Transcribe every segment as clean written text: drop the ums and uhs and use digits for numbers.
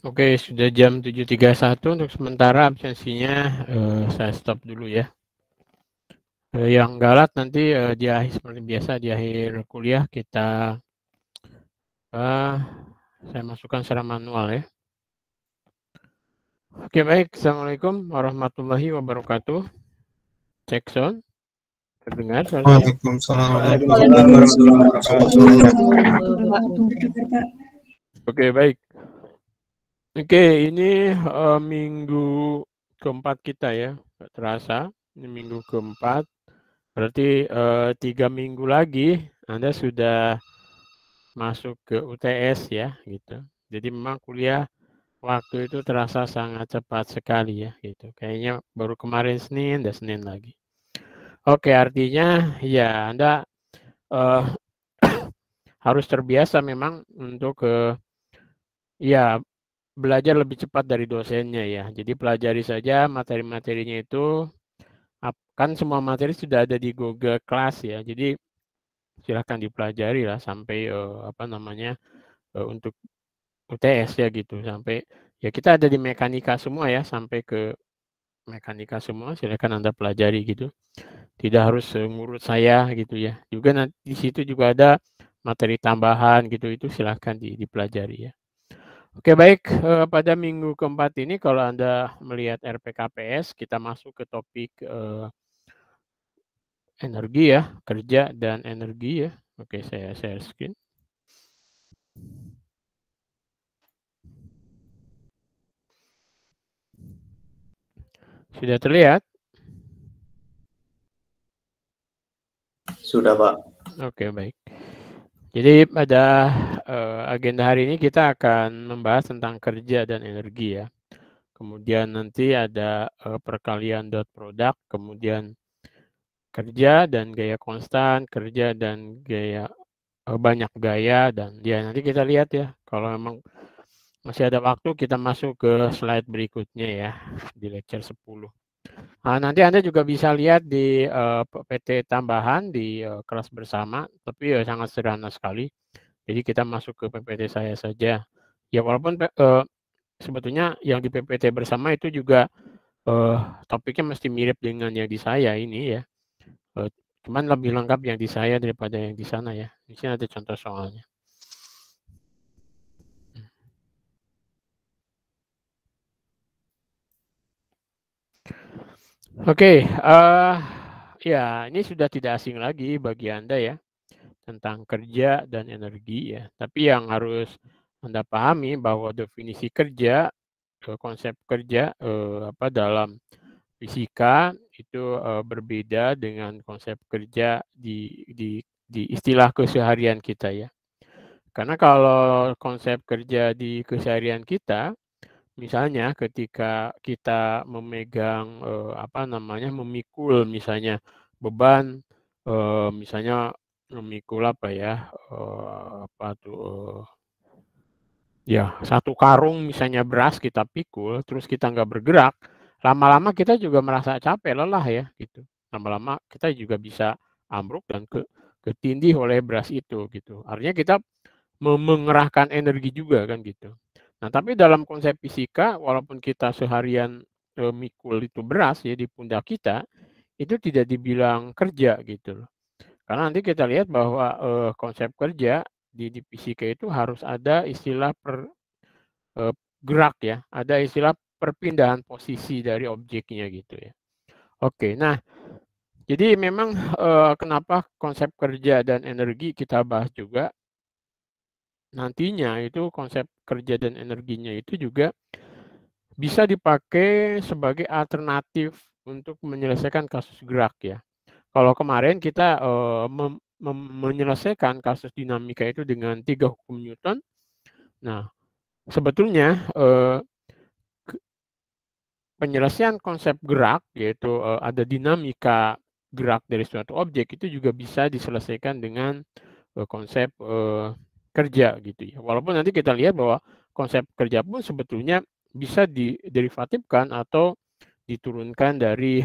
Oke, sudah jam 7.31 untuk sementara absensinya saya stop dulu ya. Yang galak nanti di akhir seperti biasa di akhir kuliah kita saya masukkan secara manual ya. Oke baik, Assalamualaikum warahmatullahi wabarakatuh. Cek sound, terdengar suaranya? Waalaikumsalam warahmatullahi wabarakatuh. Oke baik. Oke, ini minggu keempat kita ya, nggak terasa. Ini minggu keempat, berarti 3 minggu lagi Anda sudah masuk ke UTS ya, gitu. Jadi memang kuliah waktu itu terasa sangat cepat sekali ya, gitu. Kayaknya baru kemarin Senin, dan Senin lagi. Oke, artinya ya Anda harus terbiasa memang untuk ya belajar lebih cepat dari dosennya ya. Jadi pelajari saja materi-materinya itu, kan semua materi sudah ada di Google Class ya. Jadi silahkan dipelajari lah sampai untuk UTS ya gitu. Sampai ya kita ada di mekanika semua ya, sampai ke mekanika semua silahkan Anda pelajari gitu. Tidak harus ngurut saya gitu ya. Juga nanti di situ juga ada materi tambahan gitu, itu silahkan dipelajari ya. Oke baik, pada minggu keempat ini kalau Anda melihat RPKPS, kita masuk ke topik energi ya, kerja dan energi ya. Oke, saya share screen. Sudah terlihat? Sudah, Pak. Oke baik. Jadi pada agenda hari ini kita akan membahas tentang kerja dan energi ya. kemudian nanti ada perkalian dot produk, kemudian kerja dan gaya konstan, kerja dan gaya banyak gaya, dan ya nanti kita lihat ya, kalau memang masih ada waktu kita masuk ke slide berikutnya ya di lecture 10. Nah, nanti Anda juga bisa lihat di PPT tambahan di kelas bersama, tapi ya sangat sederhana sekali. Jadi kita masuk ke PPT saya saja. Ya walaupun sebetulnya yang di PPT bersama itu juga topiknya mesti mirip dengan yang di saya ini ya. Cuman lebih lengkap yang di saya daripada yang di sana ya. Di sini ada contoh soalnya. Oke, ya ini sudah tidak asing lagi bagi Anda ya, tentang kerja dan energi ya. Tapi yang harus Anda pahami bahwa definisi kerja, konsep kerja dalam fisika itu berbeda dengan konsep kerja di istilah keseharian kita ya. Karena kalau konsep kerja di keseharian kita, misalnya ketika kita memegang memikul misalnya beban, misalnya memikul ya 1 karung misalnya beras kita pikul, terus kita nggak bergerak, lama-lama kita juga merasa capek, lelah ya gitu. Lama-lama kita juga bisa ambruk dan ketindih oleh beras itu gitu. Artinya kita mengerahkan energi juga kan gitu. Nah, tapi dalam konsep fisika walaupun kita seharian mikul itu beras ya di pundak kita, itu tidak dibilang kerja gitu loh. Karena nanti kita lihat bahwa konsep kerja di fisika itu harus ada istilah gerak ya, ada istilah perpindahan posisi dari objeknya gitu ya. Oke, nah jadi memang kenapa konsep kerja dan energi kita bahas juga, nantinya itu konsep kerja dan energinya itu juga bisa dipakai sebagai alternatif untuk menyelesaikan kasus gerak ya. Kalau kemarin kita menyelesaikan kasus dinamika itu dengan 3 hukum Newton. Nah, sebetulnya penyelesaian konsep gerak yaitu ada dinamika gerak dari suatu objek itu juga bisa diselesaikan dengan konsep kerja gitu ya. Walaupun nanti kita lihat bahwa konsep kerja pun sebetulnya bisa diderivatifkan atau diturunkan dari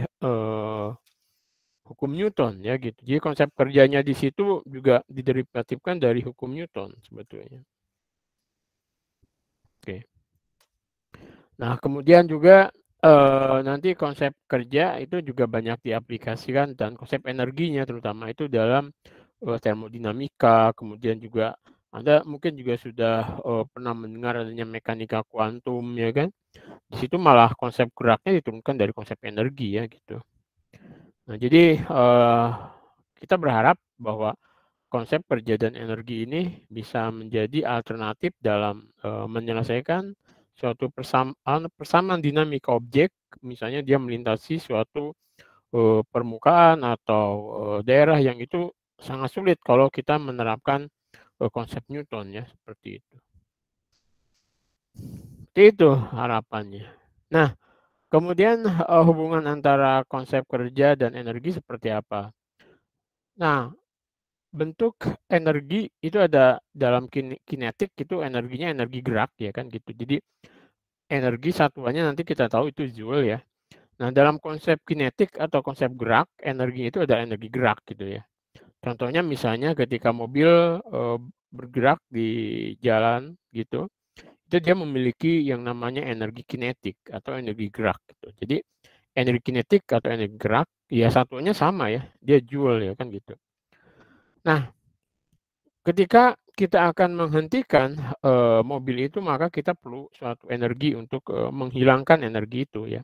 hukum Newton ya gitu. Jadi konsep kerjanya di situ juga diderivatifkan dari hukum Newton sebetulnya. Oke. Nah, kemudian juga nanti konsep kerja itu juga banyak diaplikasikan dan konsep energinya terutama itu dalam termodinamika, kemudian juga Anda mungkin juga sudah pernah mendengar adanya mekanika kuantum ya kan. Di situ malah konsep geraknya diturunkan dari konsep energi ya gitu. Nah, jadi kita berharap bahwa konsep kerja dan energi ini bisa menjadi alternatif dalam menyelesaikan suatu persamaan dinamika objek, misalnya dia melintasi suatu permukaan atau daerah yang itu sangat sulit kalau kita menerapkan konsep Newton ya, seperti itu. Seperti itu harapannya. Nah, kemudian hubungan antara konsep kerja dan energi seperti apa? Nah, bentuk energi itu ada dalam kinetik, itu energinya energi gerak ya kan gitu. Jadi energi satuannya nanti kita tahu itu joule ya. Nah, dalam konsep kinetik atau konsep gerak, energi itu adalah energi gerak gitu ya. Contohnya misalnya ketika mobil bergerak di jalan gitu, itu dia memiliki yang namanya energi kinetik atau energi gerak gitu. Jadi energi kinetik atau energi gerak ya satuannya sama ya, dia joule ya kan gitu. Nah, ketika kita akan menghentikan mobil itu, maka kita perlu suatu energi untuk menghilangkan energi itu ya.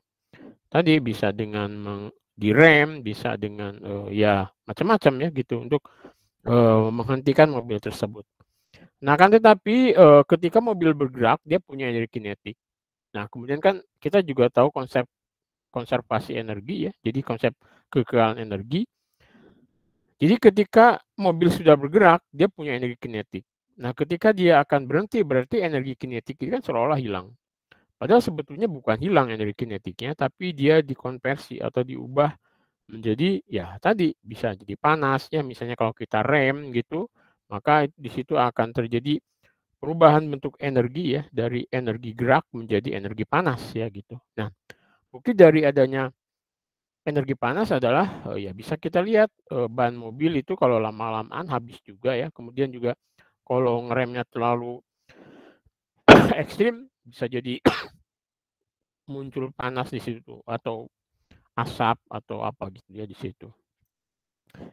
Tadi bisa dengan direm, bisa dengan ya macam-macam ya gitu untuk menghentikan mobil tersebut. Nah, kan tetapi ketika mobil bergerak dia punya energi kinetik. Nah, kemudian kan kita juga tahu konsep konservasi energi ya. Jadi konsep kekekalan energi. Jadi ketika mobil sudah bergerak, dia punya energi kinetik. Nah, ketika dia akan berhenti, berarti energi kinetik itu kan seolah-olah hilang. Padahal sebetulnya bukan hilang energi kinetiknya, tapi dia dikonversi atau diubah menjadi ya tadi bisa jadi panas ya, misalnya kalau kita rem gitu, maka di situ akan terjadi perubahan bentuk energi ya, dari energi gerak menjadi energi panas ya gitu. Nah, bukti dari adanya energi panas adalah ya bisa kita lihat ban mobil itu kalau lama-lamaan habis juga ya. Kemudian juga kalau ngeremnya terlalu ekstrim bisa jadi muncul panas di situ atau asap atau apa gitu ya di situ.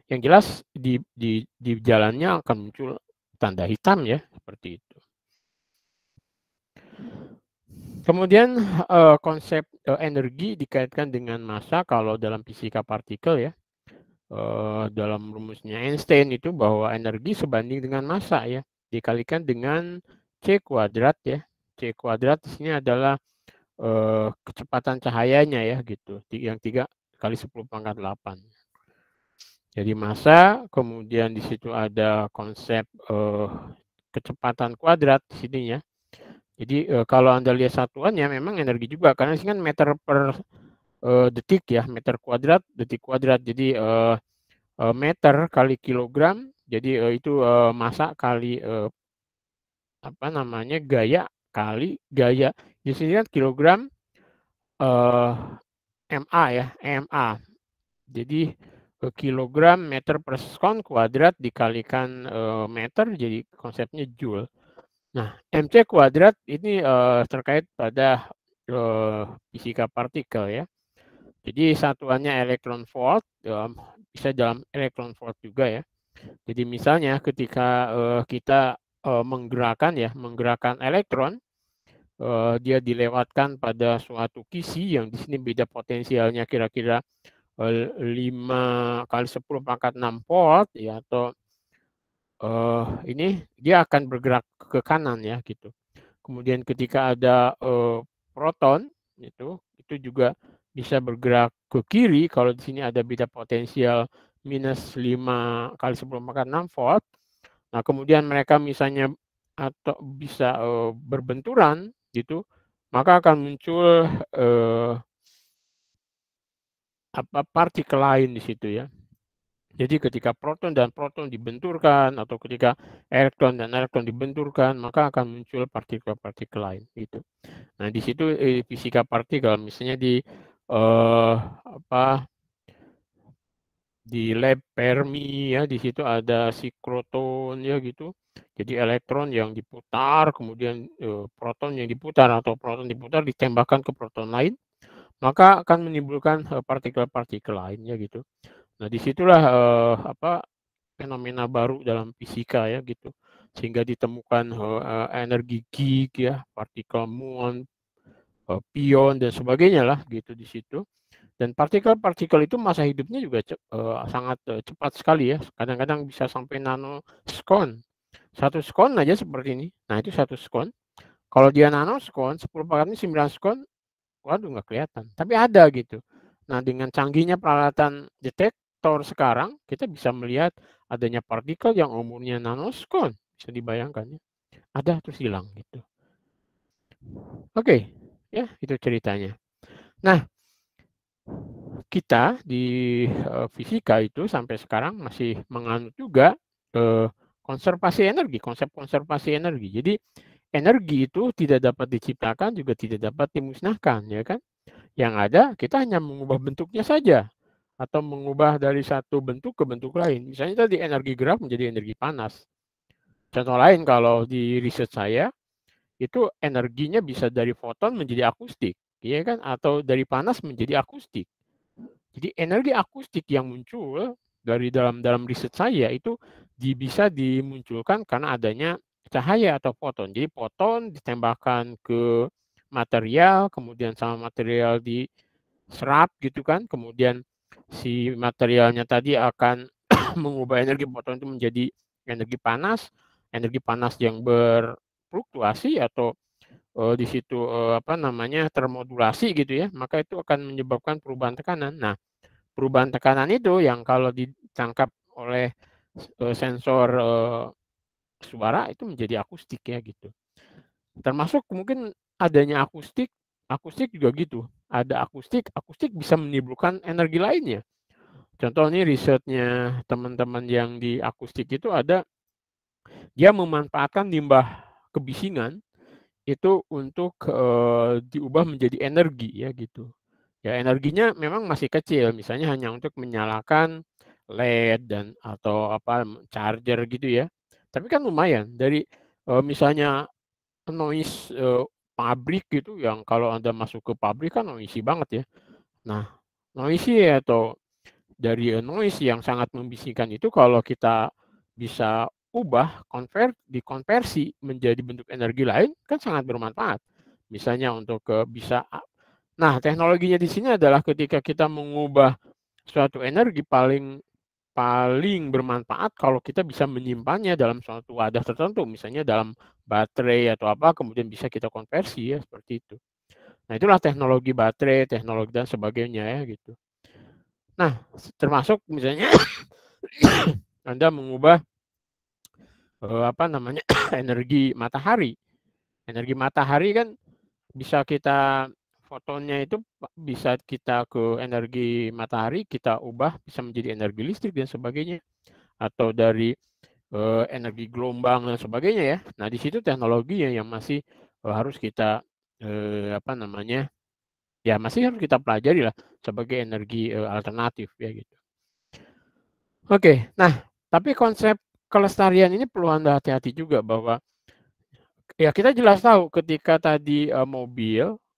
Yang jelas di jalannya akan muncul tanda hitam ya seperti itu. Kemudian konsep energi dikaitkan dengan massa kalau dalam fisika partikel ya. Dalam rumusnya Einstein itu bahwa energi sebanding dengan massa ya, dikalikan dengan C kuadrat ya. C kuadrat di sini adalah kecepatan cahayanya ya gitu, yang 3 kali 10 pangkat 8. Jadi massa, kemudian di situ ada konsep kecepatan kuadrat di sininya. Jadi kalau Anda lihat satuannya memang energi juga karena ini kan meter per detik ya, meter kuadrat, detik kuadrat. Jadi meter kali kilogram, jadi itu massa kali apa namanya gaya kali gaya. Di sini kan kilogram MA ya, MA. Jadi kilogram meter per sekon kuadrat dikalikan meter jadi konsepnya joule. Nah, MC kuadrat ini terkait pada fisika partikel ya. Jadi satuannya elektron volt, bisa dalam elektron volt juga ya. Jadi misalnya ketika kita menggerakkan elektron, dia dilewatkan pada suatu kisi yang di sini beda potensialnya kira-kira 5 kali 10 pangkat 6 volt ya, atau ini dia akan bergerak ke kanan ya gitu. Kemudian ketika ada proton itu juga bisa bergerak ke kiri kalau di sini ada beda potensial minus 5 kali 10 pangkat 6 volt. Nah, kemudian mereka misalnya atau bisa berbenturan gitu, maka akan muncul partikel lain di situ ya. Jadi ketika proton dan proton dibenturkan atau ketika elektron dan elektron dibenturkan, maka akan muncul partikel-partikel lain gitu. Nah, di situ fisika partikel misalnya apa di lab Fermi ya, di situ ada sikroton ya gitu. Jadi elektron yang diputar, kemudian proton yang diputar atau proton diputar ditembakkan ke proton lain, maka akan menimbulkan partikel-partikel lainnya gitu. Nah, disitulah fenomena baru dalam fisika ya gitu. Sehingga ditemukan energi geek ya, partikel muon, pion dan sebagainya lah gitu di situ. Dan partikel-partikel itu masa hidupnya juga sangat cepat sekali ya, kadang-kadang bisa sampai nanosekon. 1 sekon aja seperti ini. Nah, itu 1 sekon. Kalau dia nanosekon, 10 pangkat 9 sekon, waduh nggak kelihatan, tapi ada gitu. Nah, dengan canggihnya peralatan detektor sekarang, kita bisa melihat adanya partikel yang umurnya nanosekon, bisa dibayangkan ya. Ada terus hilang gitu. Oke, ya itu ceritanya. Nah, kita di fisika itu sampai sekarang masih menganut juga konservasi energi, konsep konservasi energi. Jadi energi itu tidak dapat diciptakan juga tidak dapat dimusnahkan, ya kan? Yang ada kita hanya mengubah bentuknya saja atau mengubah dari satu bentuk ke bentuk lain. Misalnya tadi energi gerak menjadi energi panas. Contoh lain kalau di riset saya itu energinya bisa dari foton menjadi akustik, ya kan? Atau dari panas menjadi akustik. Jadi energi akustik yang muncul dari dalam riset saya itu bisa dimunculkan karena adanya cahaya atau foton. Jadi foton ditembakkan ke material, kemudian sama material diserap gitu kan, kemudian si materialnya tadi akan mengubah energi foton itu menjadi energi panas yang berfluktuasi atau di situ apa namanya termodulasi gitu ya, maka itu akan menyebabkan perubahan tekanan. Nah, perubahan tekanan itu yang kalau ditangkap oleh sensor suara itu menjadi akustik ya gitu. Termasuk mungkin adanya akustik akustik juga gitu. Ada akustik bisa menimbulkan energi lainnya. Contoh nih risetnya teman-teman yang di akustik itu ada, dia memanfaatkan limbah kebisingan itu untuk diubah menjadi energi ya gitu. Ya energinya memang masih kecil, misalnya hanya untuk menyalakan LED dan atau apa charger gitu ya. Tapi kan lumayan dari misalnya noise pabrik gitu yang kalau Anda masuk ke pabrik kan noisy banget ya. Nah, noisy atau dari noise yang sangat membisikkan itu kalau kita bisa ubah, dikonversi menjadi bentuk energi lain kan sangat bermanfaat. Misalnya untuk bisa nah, teknologinya di sini adalah ketika kita mengubah suatu energi paling paling bermanfaat kalau kita bisa menyimpannya dalam suatu wadah tertentu, misalnya dalam baterai atau apa, kemudian bisa kita konversi ya seperti itu. Nah, itulah teknologi baterai, teknologi dan sebagainya ya gitu. Nah, termasuk misalnya Anda mengubah apa namanya energi matahari. Energi matahari kan bisa kita fotonnya itu bisa kita ke energi matahari kita ubah bisa menjadi energi listrik dan sebagainya atau dari energi gelombang dan sebagainya ya. Nah, di situ teknologi yang masih harus kita apa namanya? Ya masih harus kita pelajari lah sebagai energi alternatif ya gitu. Oke, nah tapi konsep kelestarian ini perlu Anda hati-hati juga bahwa ya kita jelas tahu ketika tadi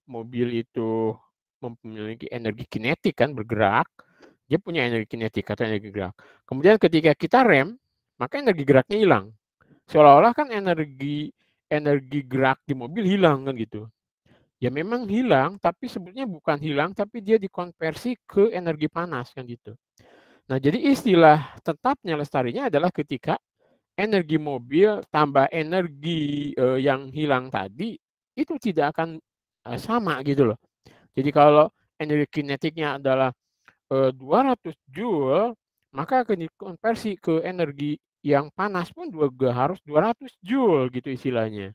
mobil itu memiliki energi kinetik kan bergerak, dia punya energi kinetik atau energi gerak. Kemudian ketika kita rem, maka energi geraknya hilang. Seolah-olah kan energi energi gerak di mobil hilang kan gitu. Ya memang hilang, tapi sebetulnya bukan hilang, tapi dia dikonversi ke energi panas kan gitu. Nah, jadi istilah tetapnya lestarinya adalah ketika energi mobil tambah energi yang hilang tadi itu tidak akan sama gitu loh. Jadi kalau energi kinetiknya adalah 200 joule, maka akan dikonversi ke energi yang panas pun juga harus 200 joule gitu istilahnya.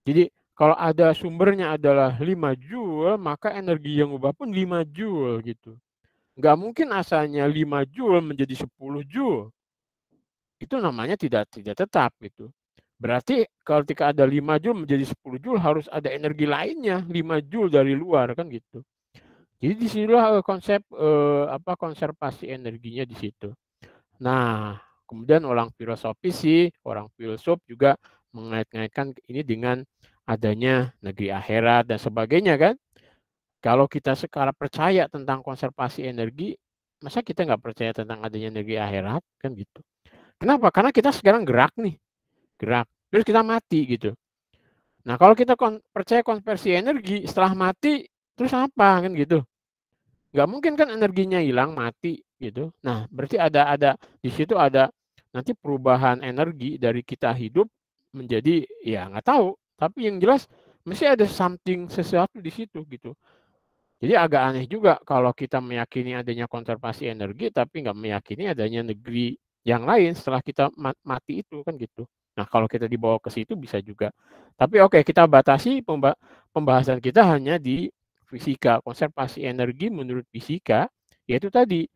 Jadi kalau ada sumbernya adalah 5 joule, maka energi yang ubah pun 5 joule gitu. Nggak mungkin asalnya 5 joule menjadi 10 joule. Itu namanya tidak tetap gitu. Berarti ketika ada 5 joule menjadi 10 joule harus ada energi lainnya 5 joule dari luar kan gitu. Jadi disinilah konsep apa konservasi energinya di situ. Nah, kemudian orang filsuf juga mengait-ngaitkan ini dengan adanya negeri akhirat dan sebagainya kan. Kalau kita sekarang percaya tentang konservasi energi, masa kita nggak percaya tentang adanya negeri akhirat kan gitu. Kenapa? Karena kita sekarang gerak nih, gerak. Terus kita mati gitu. Nah, kalau kita percaya konversi energi setelah mati, terus apa kan gitu? Nggak mungkin kan energinya hilang, mati gitu. Nah, berarti ada di situ ada nanti perubahan energi dari kita hidup menjadi ya nggak tahu. Tapi yang jelas mesti ada sesuatu di situ gitu. Jadi agak aneh juga kalau kita meyakini adanya konservasi energi tapi nggak meyakini adanya negeri yang lain setelah kita mati itu kan gitu. Nah, kalau kita dibawa ke situ bisa juga. Tapi oke, kita batasi pembahasan kita hanya di fisika. Konservasi energi menurut fisika yaitu tadi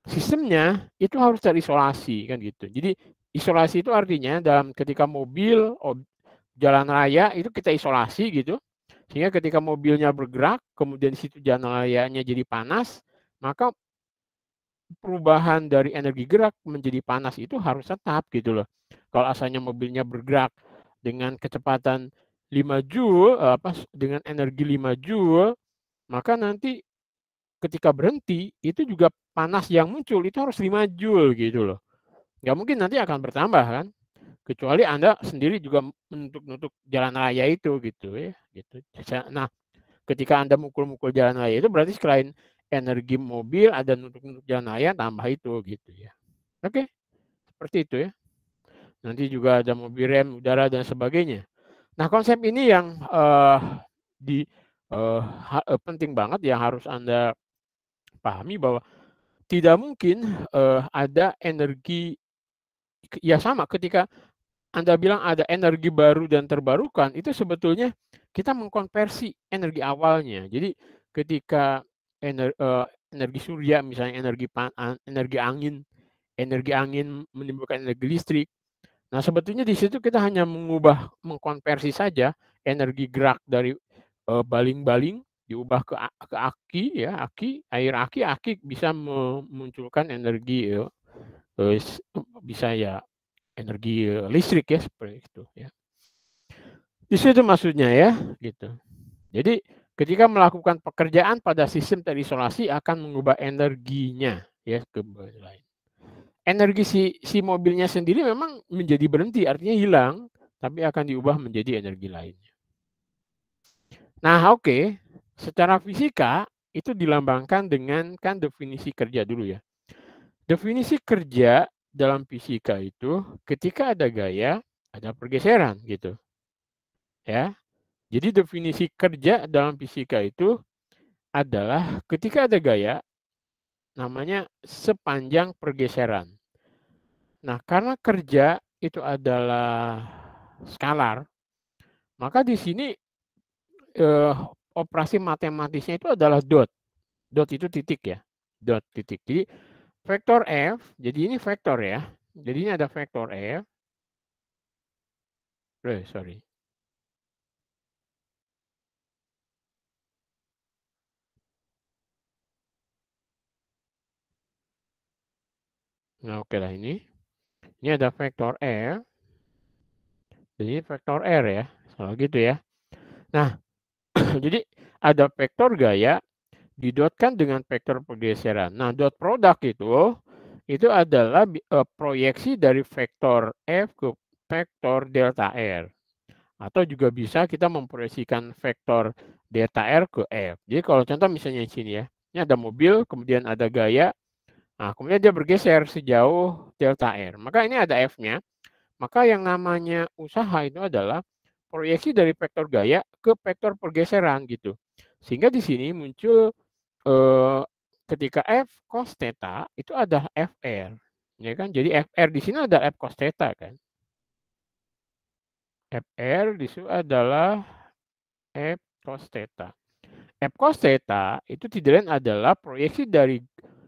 sistemnya itu harus terisolasi kan gitu. Jadi isolasi itu artinya dalam ketika mobil jalan raya itu kita isolasi gitu. Sehingga ketika mobilnya bergerak, kemudian di situ jalan rayanya jadi panas, maka perubahan dari energi gerak menjadi panas itu harus tetap gitu loh. Kalau asalnya mobilnya bergerak dengan kecepatan 5 joule dengan energi 5 joule, maka nanti ketika berhenti itu juga panas yang muncul itu harus 5 joule gitu loh. Nggak mungkin nanti akan bertambah kan. Kecuali Anda sendiri juga menutup jalan raya itu gitu ya gitu. Nah, ketika Anda mukul-mukul jalan raya itu berarti selain energi mobil ada nutup-nutup jalan raya tambah itu gitu ya. Oke, seperti itu ya. Nanti juga ada mobil rem, udara dan sebagainya. Nah, konsep ini yang penting banget yang harus Anda pahami bahwa tidak mungkin ada energi ya sama ketika Anda bilang ada energi baru dan terbarukan itu sebetulnya kita mengkonversi energi awalnya. Jadi ketika energi surya misalnya energi angin menimbulkan energi listrik. Nah, sebetulnya di situ kita hanya mengkonversi saja energi gerak dari baling-baling diubah ke aki ya, aki bisa memunculkan energi bisa ya energi listrik ya seperti itu ya. Di situ maksudnya ya, gitu. Jadi ketika melakukan pekerjaan pada sistem terisolasi akan mengubah energinya ya ke lain. Energi si mobilnya sendiri memang menjadi berhenti, artinya hilang, tapi akan diubah menjadi energi lainnya. Nah, oke. Secara fisika itu dilambangkan dengan kan definisi kerja dulu ya. Definisi kerja dalam fisika itu ketika ada gaya, ada pergeseran gitu. Ya. Jadi definisi kerja dalam fisika itu adalah ketika ada gaya namanya sepanjang pergeseran. Nah, karena kerja itu adalah skalar, maka di sini operasi matematisnya itu adalah dot. Dot itu titik ya. Dot titik. Jadi vektor F, jadi ini vektor ya. Jadi ini ada vektor F. Sorry. Nah, oke lah ini. Ini ada vektor F. Jadi vektor R ya. Kalau gitu ya. Nah, jadi ada vektor gaya didotkan dengan vektor pergeseran. Nah, dot produk itu adalah proyeksi dari vektor F ke vektor delta R. Atau juga bisa kita memproyeksikan vektor delta R ke F. Jadi kalau contoh misalnya di sini ya, ini ada mobil, kemudian ada gaya, nah kemudian dia bergeser sejauh delta R. Maka ini ada F-nya, maka yang namanya usaha itu adalah proyeksi dari vektor gaya ke vektor pergeseran gitu. Sehingga di sini muncul ketika F cos theta itu ada FR. Ya kan? Jadi FR di sini ada F cos theta kan. FR di situ adalah F cos theta. F cos theta itu tidak lain adalah proyeksi dari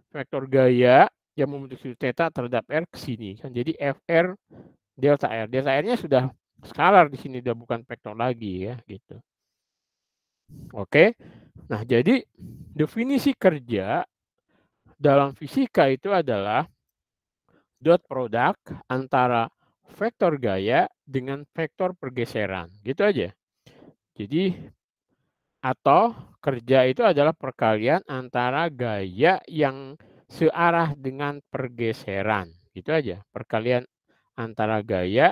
vektor gaya yang membentuk sudut theta terhadap R ke sini kan. Jadi FR delta R. Delta R-nya sudah skalar di sini, sudah bukan vektor lagi ya gitu. Oke. Nah, jadi definisi kerja dalam fisika itu adalah dot produk antara vektor gaya dengan vektor pergeseran. Gitu aja. Jadi atau kerja itu adalah perkalian antara gaya yang searah dengan pergeseran. Gitu aja. Perkalian antara gaya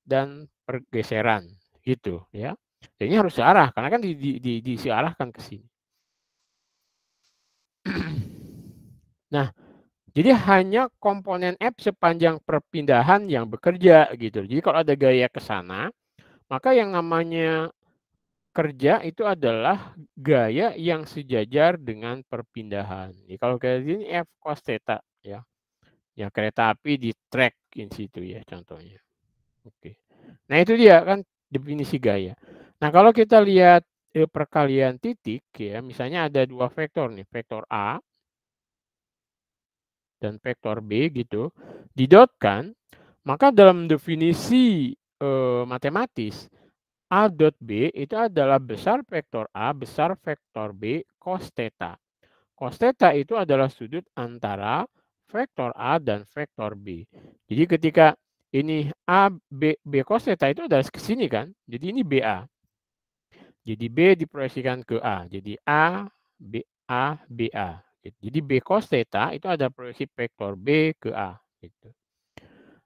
dan pergeseran. Gitu ya. Jadi ini harus searah karena kan disearahkan ke sini. Nah, jadi hanya komponen F sepanjang perpindahan yang bekerja gitu. Jadi kalau ada gaya ke sana, maka yang namanya kerja itu adalah gaya yang sejajar dengan perpindahan. Jadi kalau kayak gini F cos theta ya. Ya kereta api di track in situ ya contohnya. Oke. Nah, itu dia kan definisi gaya. Nah, kalau kita lihat perkalian titik ya, misalnya ada dua vektor nih, vektor A dan vektor B gitu, didotkan, maka dalam definisi matematis A dot B itu adalah besar vektor A besar vektor B cos theta. Cos theta itu adalah sudut antara vektor A dan vektor B. Jadi ketika ini A B cos theta itu adalah ke sini kan, jadi ini BA. Jadi B diproyeksikan ke A, jadi A BA. Jadi B cos theta itu ada proyeksi vektor B ke A. Gitu.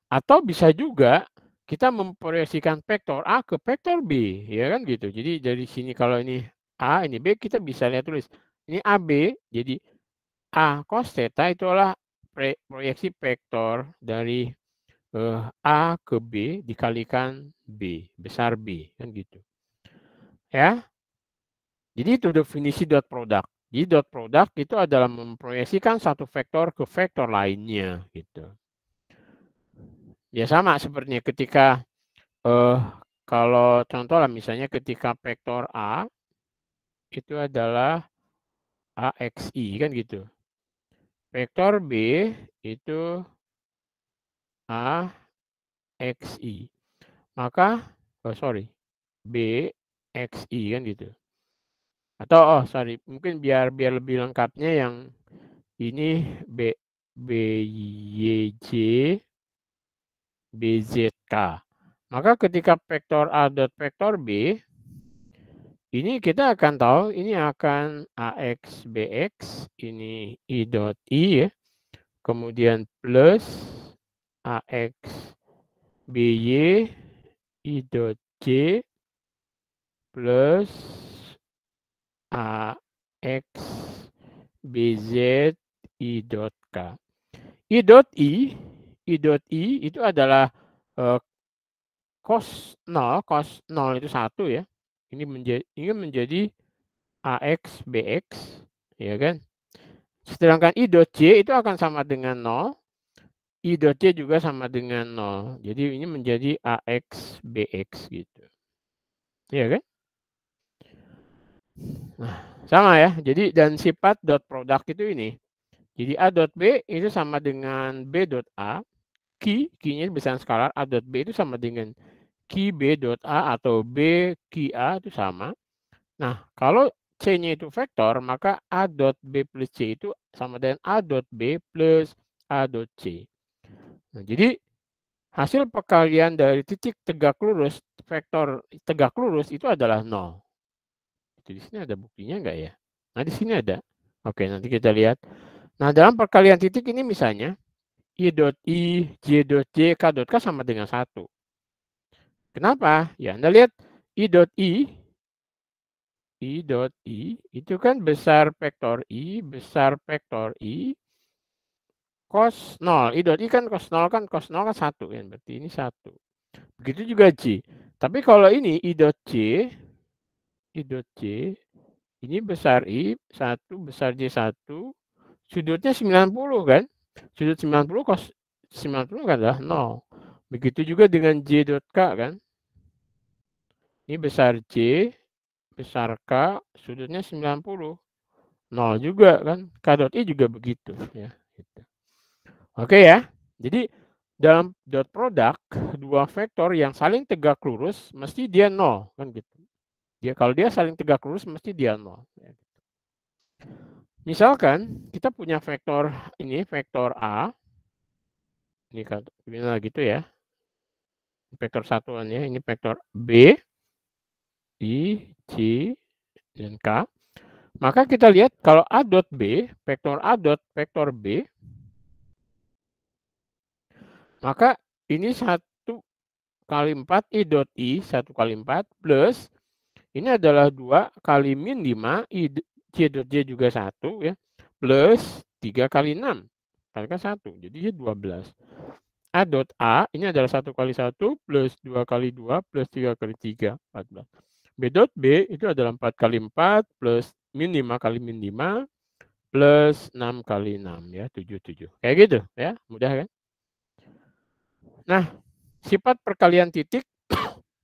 Atau bisa juga kita memproyeksikan vektor A ke vektor B, ya kan gitu. Jadi dari sini kalau ini A, ini B, kita bisa lihat tulis. Ini AB, jadi A cos theta itu adalah proyeksi vektor dari A ke B dikalikan B, besar B, kan gitu. Ya. Jadi itu definisi dot product. Jadi dot product itu adalah memproyeksikan satu vektor ke vektor lainnya gitu. Ya sama sepertinya ketika kalau contoh lah misalnya ketika vektor A itu adalah AXI kan gitu. Vektor B itu AXI. Maka BXI kan gitu. Atau mungkin biar lebih lengkapnya yang ini BYJ BZK. Maka ketika vektor A dot vektor B, ini kita akan tahu ini akan AX BX, ini I dot I ya. Kemudian plus AX BY I dot J plus AX BZ I dot K. I dot I itu adalah cos 0 itu 1 ya. Ini menjadi AX BX ya kan. Sedangkan I dot J itu akan sama dengan 0. I dot J juga sama dengan 0. Jadi ini menjadi AX BX gitu. Iya kan? Nah, sama ya. Jadi dan sifat dot product itu ini. Jadi A dot B itu sama dengan B dot A. Q-nya besaran skalar, A dot B itu sama dengan Q B dot A atau B Q A itu sama. Nah, kalau C-nya itu vektor, maka A dot B plus C itu sama dengan A dot B plus A dot C. Nah, jadi hasil perkalian dari titik tegak lurus, vektor tegak lurus itu adalah 0. Itu di sini ada buktinya enggak ya? Nah, di sini ada. Oke, nanti kita lihat. Nah, dalam perkalian titik ini misalnya, I dot I, J dot J, K dot K sama dengan 1. Kenapa? Ya, Anda lihat I dot I itu kan besar vektor I, cos 0. I dot I kan cos 0 kan 1 ya, berarti ini 1. Begitu juga J. Tapi kalau ini I dot J, ini besar I, 1 besar J 1, sudutnya 90 kan? Sudut 90 cos 90 kan adalah 0. Begitu juga dengan J dot K kan? Ini besar J, besar K, sudutnya 90. 0 juga kan? K dot I juga begitu ya. Gitu. Oke ya. Jadi dalam dot product dua vektor yang saling tegak lurus mesti dia 0 kan gitu. Kalau dia saling tegak lurus mesti dia 0. Ya, gitu. Misalkan kita punya vektor ini vektor A. Ini gitu ya. Vektor satuannya ini vektor B, I, C, dan K. Maka kita lihat kalau A dot B, vektor A dot vektor B, maka ini 1 kali 4 I dot I, 1 kali 4 plus ini adalah 2 kali min 5 I J dot J juga 1 ya, plus 3 kali 6 kalikan 1, jadi 12. A dot A ini adalah 1 kali 1 plus 2 kali 2 plus 3 kali 3, 14. B dot B itu adalah 4 kali 4 plus min 5 kali min 5 plus 6 kali 6 ya, 77. Kayak gitu ya, mudah kan? Nah, sifat perkalian titik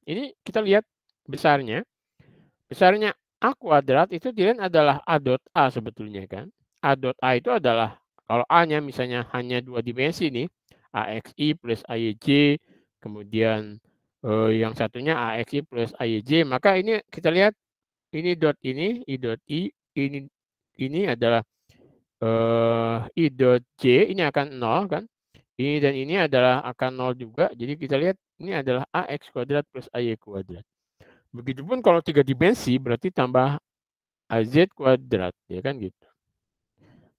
ini kita lihat besarnya. Besarnya A kuadrat itu dilihat adalah A dot A sebetulnya kan. A dot A itu adalah kalau A-nya misalnya hanya 2 dimensi nih, AXI plus AYJ, kemudian yang satunya AXI plus AYJ, maka ini kita lihat ini dot ini, I dot I, ini adalah I dot J ini akan 0 kan. Ini dan ini adalah akan 0 juga. Jadi kita lihat ini adalah AX kuadrat plus AY kuadrat. Begitupun kalau 3 dimensi berarti tambah AZ kuadrat ya kan gitu.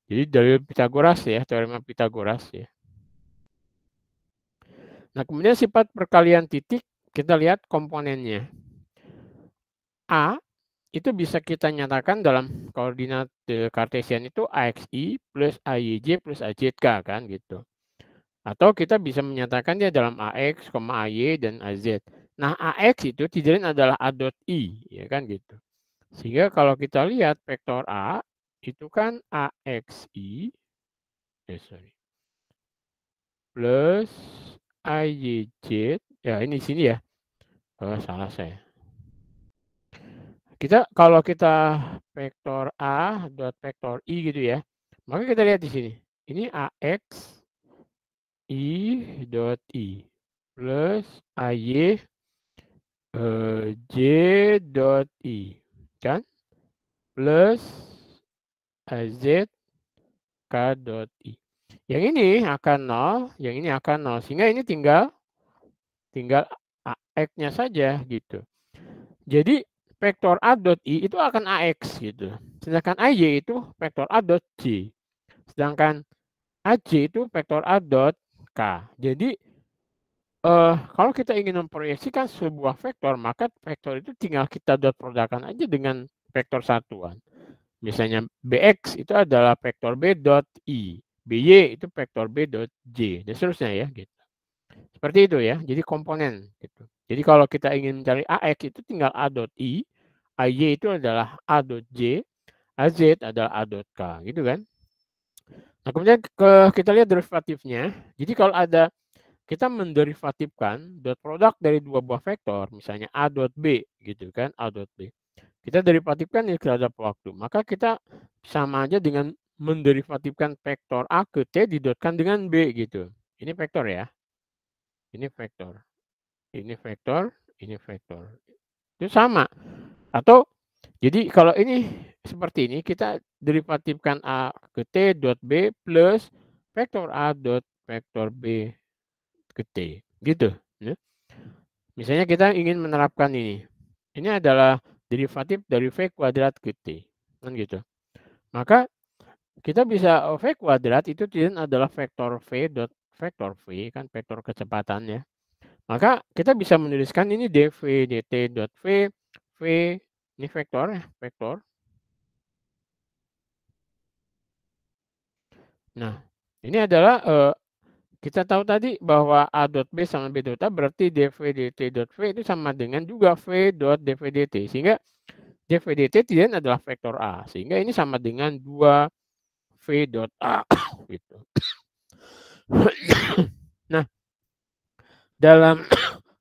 Jadi dari Pitagoras ya, teorema Pitagoras ya. Nah, kemudian sifat perkalian titik kita lihat komponennya. A itu bisa kita nyatakan dalam koordinat Kartesian itu AXI plus AYJ plus AZK kan gitu. Atau kita bisa menyatakannya dalam AX, AY, dan AZ. Nah, AX itu tidaknya adalah A dot I, ya kan gitu. Sehingga kalau kita lihat vektor A, itu kan AXI, plus AYJ, ya ini sini ya. Salah saya. Kalau kita vektor A dot vektor I gitu ya, maka kita lihat di sini. Ini AX I dot I plus AY J dot I kan plus AZ K dot I. Yang ini akan 0, yang ini akan 0. Sehingga ini tinggal AX-nya saja gitu. Jadi vektor A dot I itu akan AX gitu. Sedangkan AY itu vektor A dot J. Sedangkan AJ itu vektor A dot K. Jadi kalau kita ingin memproyeksikan sebuah vektor, maka vektor itu tinggal kita dot produkkan aja dengan vektor satuan. Misalnya BX itu adalah vektor B dot I. BY itu vektor B dot J. Dan seterusnya ya gitu. Seperti itu ya. Jadi komponen gitu. Jadi kalau kita ingin mencari AX itu tinggal A dot I. AY itu adalah A dot J. AZ adalah A dot K. Gitu kan. Nah kemudian kita lihat derivatifnya. Jadi kalau ada kita menderivatifkan dot produk dari dua buah vektor, misalnya A dot B gitu kan, A dot B. Kita derivatifkan ini terhadap waktu. Maka kita sama aja dengan menderivatifkan vektor A ke T didotkan dengan B gitu. Ini vektor ya. Ini vektor. Ini vektor, ini vektor. Itu sama. Atau jadi kalau ini seperti ini kita derivatifkan A ke T dot B plus vektor A dot vektor B ke T. Gitu. Ya. Misalnya kita ingin menerapkan ini. Ini adalah derivatif dari V kuadrat ke T. Kan gitu. Maka kita bisa V kuadrat itu adalah vektor V dot vektor V kan vektor kecepatan ya. Maka kita bisa menuliskan ini dv dt dot V ini vektor ya, vektor. Nah, ini adalah kita tahu tadi bahwa A dot B sama B dot A berarti dv dt dot V itu sama dengan juga V dot dv dt. Sehingga dv dt tidak adalah vektor A. Sehingga ini sama dengan 2 V dot A. Gitu. Nah, dalam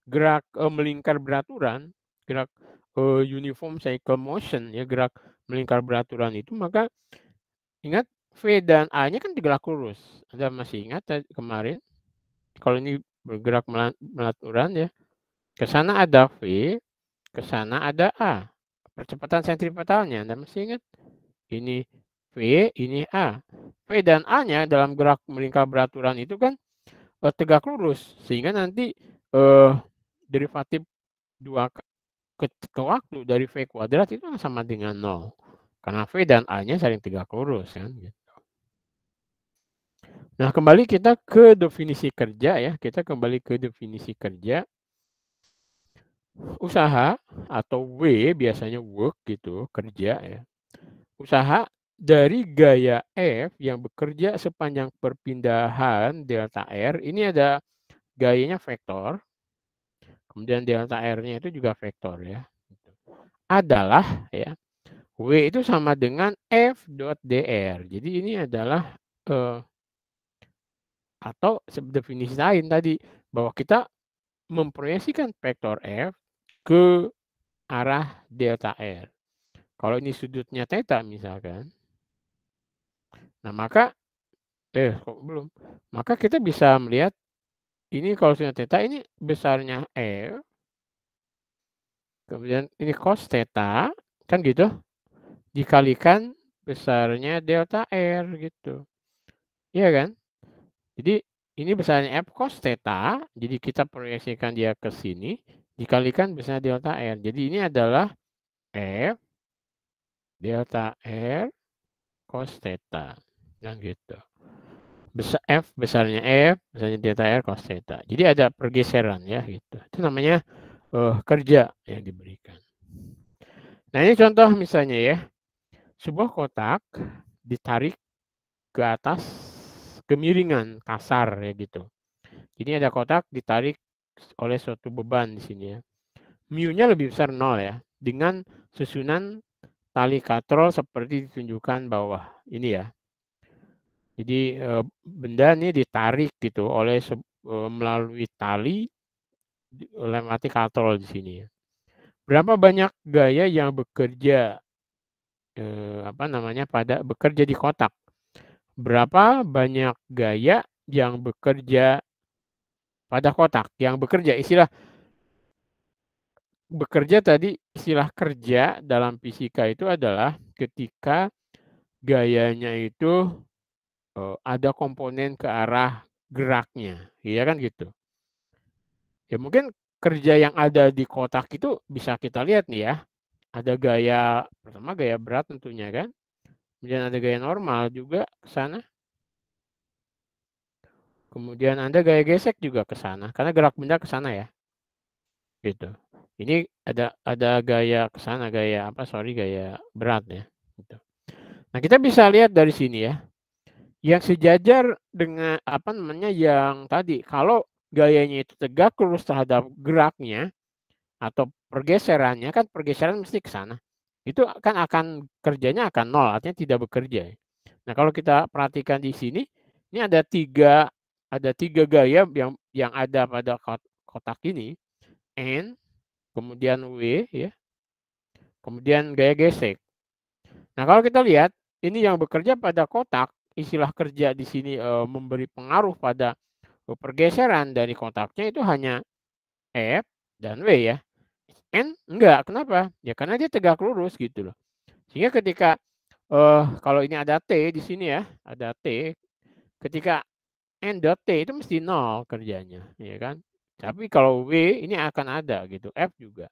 gerak melingkar beraturan, gerak uniform cycle motion ya, gerak melingkar beraturan itu, maka ingat V dan A-nya kan digerak lurus. Anda masih ingat kemarin? Kalau ini bergerak melaturan ya, ke sana ada V, ke sana ada A. Percepatan sentripetalnya Anda masih ingat? Ini V, ini A. V dan A-nya dalam gerak melingkar beraturan itu kan tegak lurus, sehingga nanti derivatif 2 ke waktu dari V kuadrat itu sama dengan 0. Karena V dan A-nya saling tegak lurus kan gitu. Nah, kembali kita ke definisi kerja ya. Kita kembali ke definisi kerja. Usaha atau W biasanya work gitu, kerja ya. Usaha dari gaya F yang bekerja sepanjang perpindahan delta R, ini ada gayanya vektor. Kemudian delta R-nya itu juga vektor ya. Adalah ya. W itu sama dengan F dot dr. Jadi ini adalah atau definisi lain tadi bahwa kita memproyeksikan vektor F ke arah delta R. Kalau ini sudutnya theta misalkan. Nah, maka kok belum. Maka kita bisa melihat ini kalau sudutnya theta ini besarnya F. Kemudian ini cos theta kan gitu. Dikalikan besarnya delta R gitu. Iya kan? Jadi ini besarnya F cos theta, jadi kita proyeksikan dia ke sini, dikalikan besar delta R. Jadi ini adalah F delta R cos theta. Yang gitu. F besarnya F, besarnya delta R cos theta. Jadi ada pergeseran ya gitu. Itu namanya kerja yang diberikan. Nah ini contoh misalnya ya. Sebuah kotak ditarik ke atas kemiringan kasar ya gitu. Ini ada kotak ditarik oleh suatu beban di sini ya. Mu-nya lebih besar 0 ya. Dengan susunan tali katrol seperti ditunjukkan bawah ini ya. Jadi benda ini ditarik gitu oleh melalui tali lewati katrol di sini ya. Berapa banyak gaya yang bekerja bekerja di kotak? Berapa banyak gaya yang bekerja pada kotak? Yang bekerja tadi istilah kerja dalam fisika itu adalah ketika gayanya itu ada komponen ke arah geraknya, iya kan gitu. Ya mungkin kerja yang ada di kotak itu bisa kita lihat nih ya. Ada pertama gaya berat tentunya kan. Kemudian ada gaya normal juga ke sana. Kemudian ada gaya gesek juga ke sana karena gerak benda ke sana ya. Gitu. Ini ada gaya ke sana, gaya berat ya. Gitu. Nah, kita bisa lihat dari sini ya. Yang sejajar dengan yang tadi kalau gayanya itu tegak lurus terhadap geraknya atau pergeserannya kan pergeseran mesti ke sana. Itu kan kerjanya akan nol, artinya tidak bekerja. Nah, kalau kita perhatikan di sini, ini ada tiga gaya yang ada pada kotak ini, N, kemudian W ya, kemudian gaya gesek. Nah, kalau kita lihat ini yang bekerja pada kotak, istilah kerja di sini memberi pengaruh pada pergeseran dari kotaknya itu hanya F dan W ya. N enggak, kenapa? Ya karena dia tegak lurus gitu loh. Sehingga ketika kalau ini ada T di sini ya, ada T, ketika N dot T itu mesti 0 kerjanya, ya kan? Tapi kalau W ini akan ada gitu, F juga.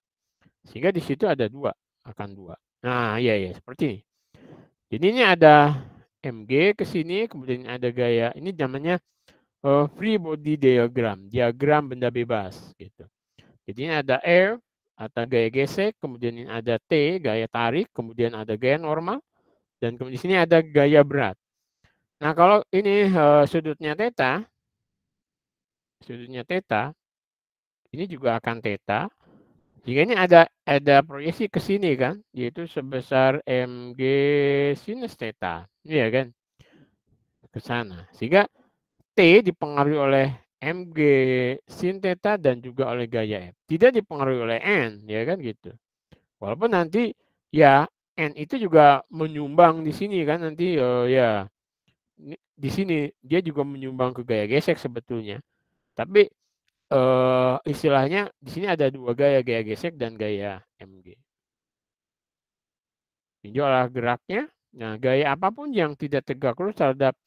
Sehingga di situ ada 2, akan 2. Nah, iya seperti ini. Jadi ini ada MG ke sini, kemudian ada gaya, ini namanya free body diagram, diagram benda bebas gitu. Jadi ini ada R atau gaya gesek, kemudian ini ada T, gaya tarik, kemudian ada gaya normal, dan kemudian di sini ada gaya berat. Nah, kalau ini sudutnya theta, ini juga akan theta. Jika ini ada proyeksi ke sini kan, yaitu sebesar mg sinus theta, iya kan, ke sana. Sehingga T dipengaruhi oleh mg sin theta dan juga oleh gaya F. Tidak dipengaruhi oleh N, ya kan gitu. Walaupun nanti ya N itu juga menyumbang di sini kan nanti ya di sini dia juga menyumbang ke gaya gesek sebetulnya. Tapi istilahnya di sini ada 2 gaya gesek dan gaya MG. Tinjau arah geraknya. Nah, gaya apapun yang tidak tegak lurus terhadap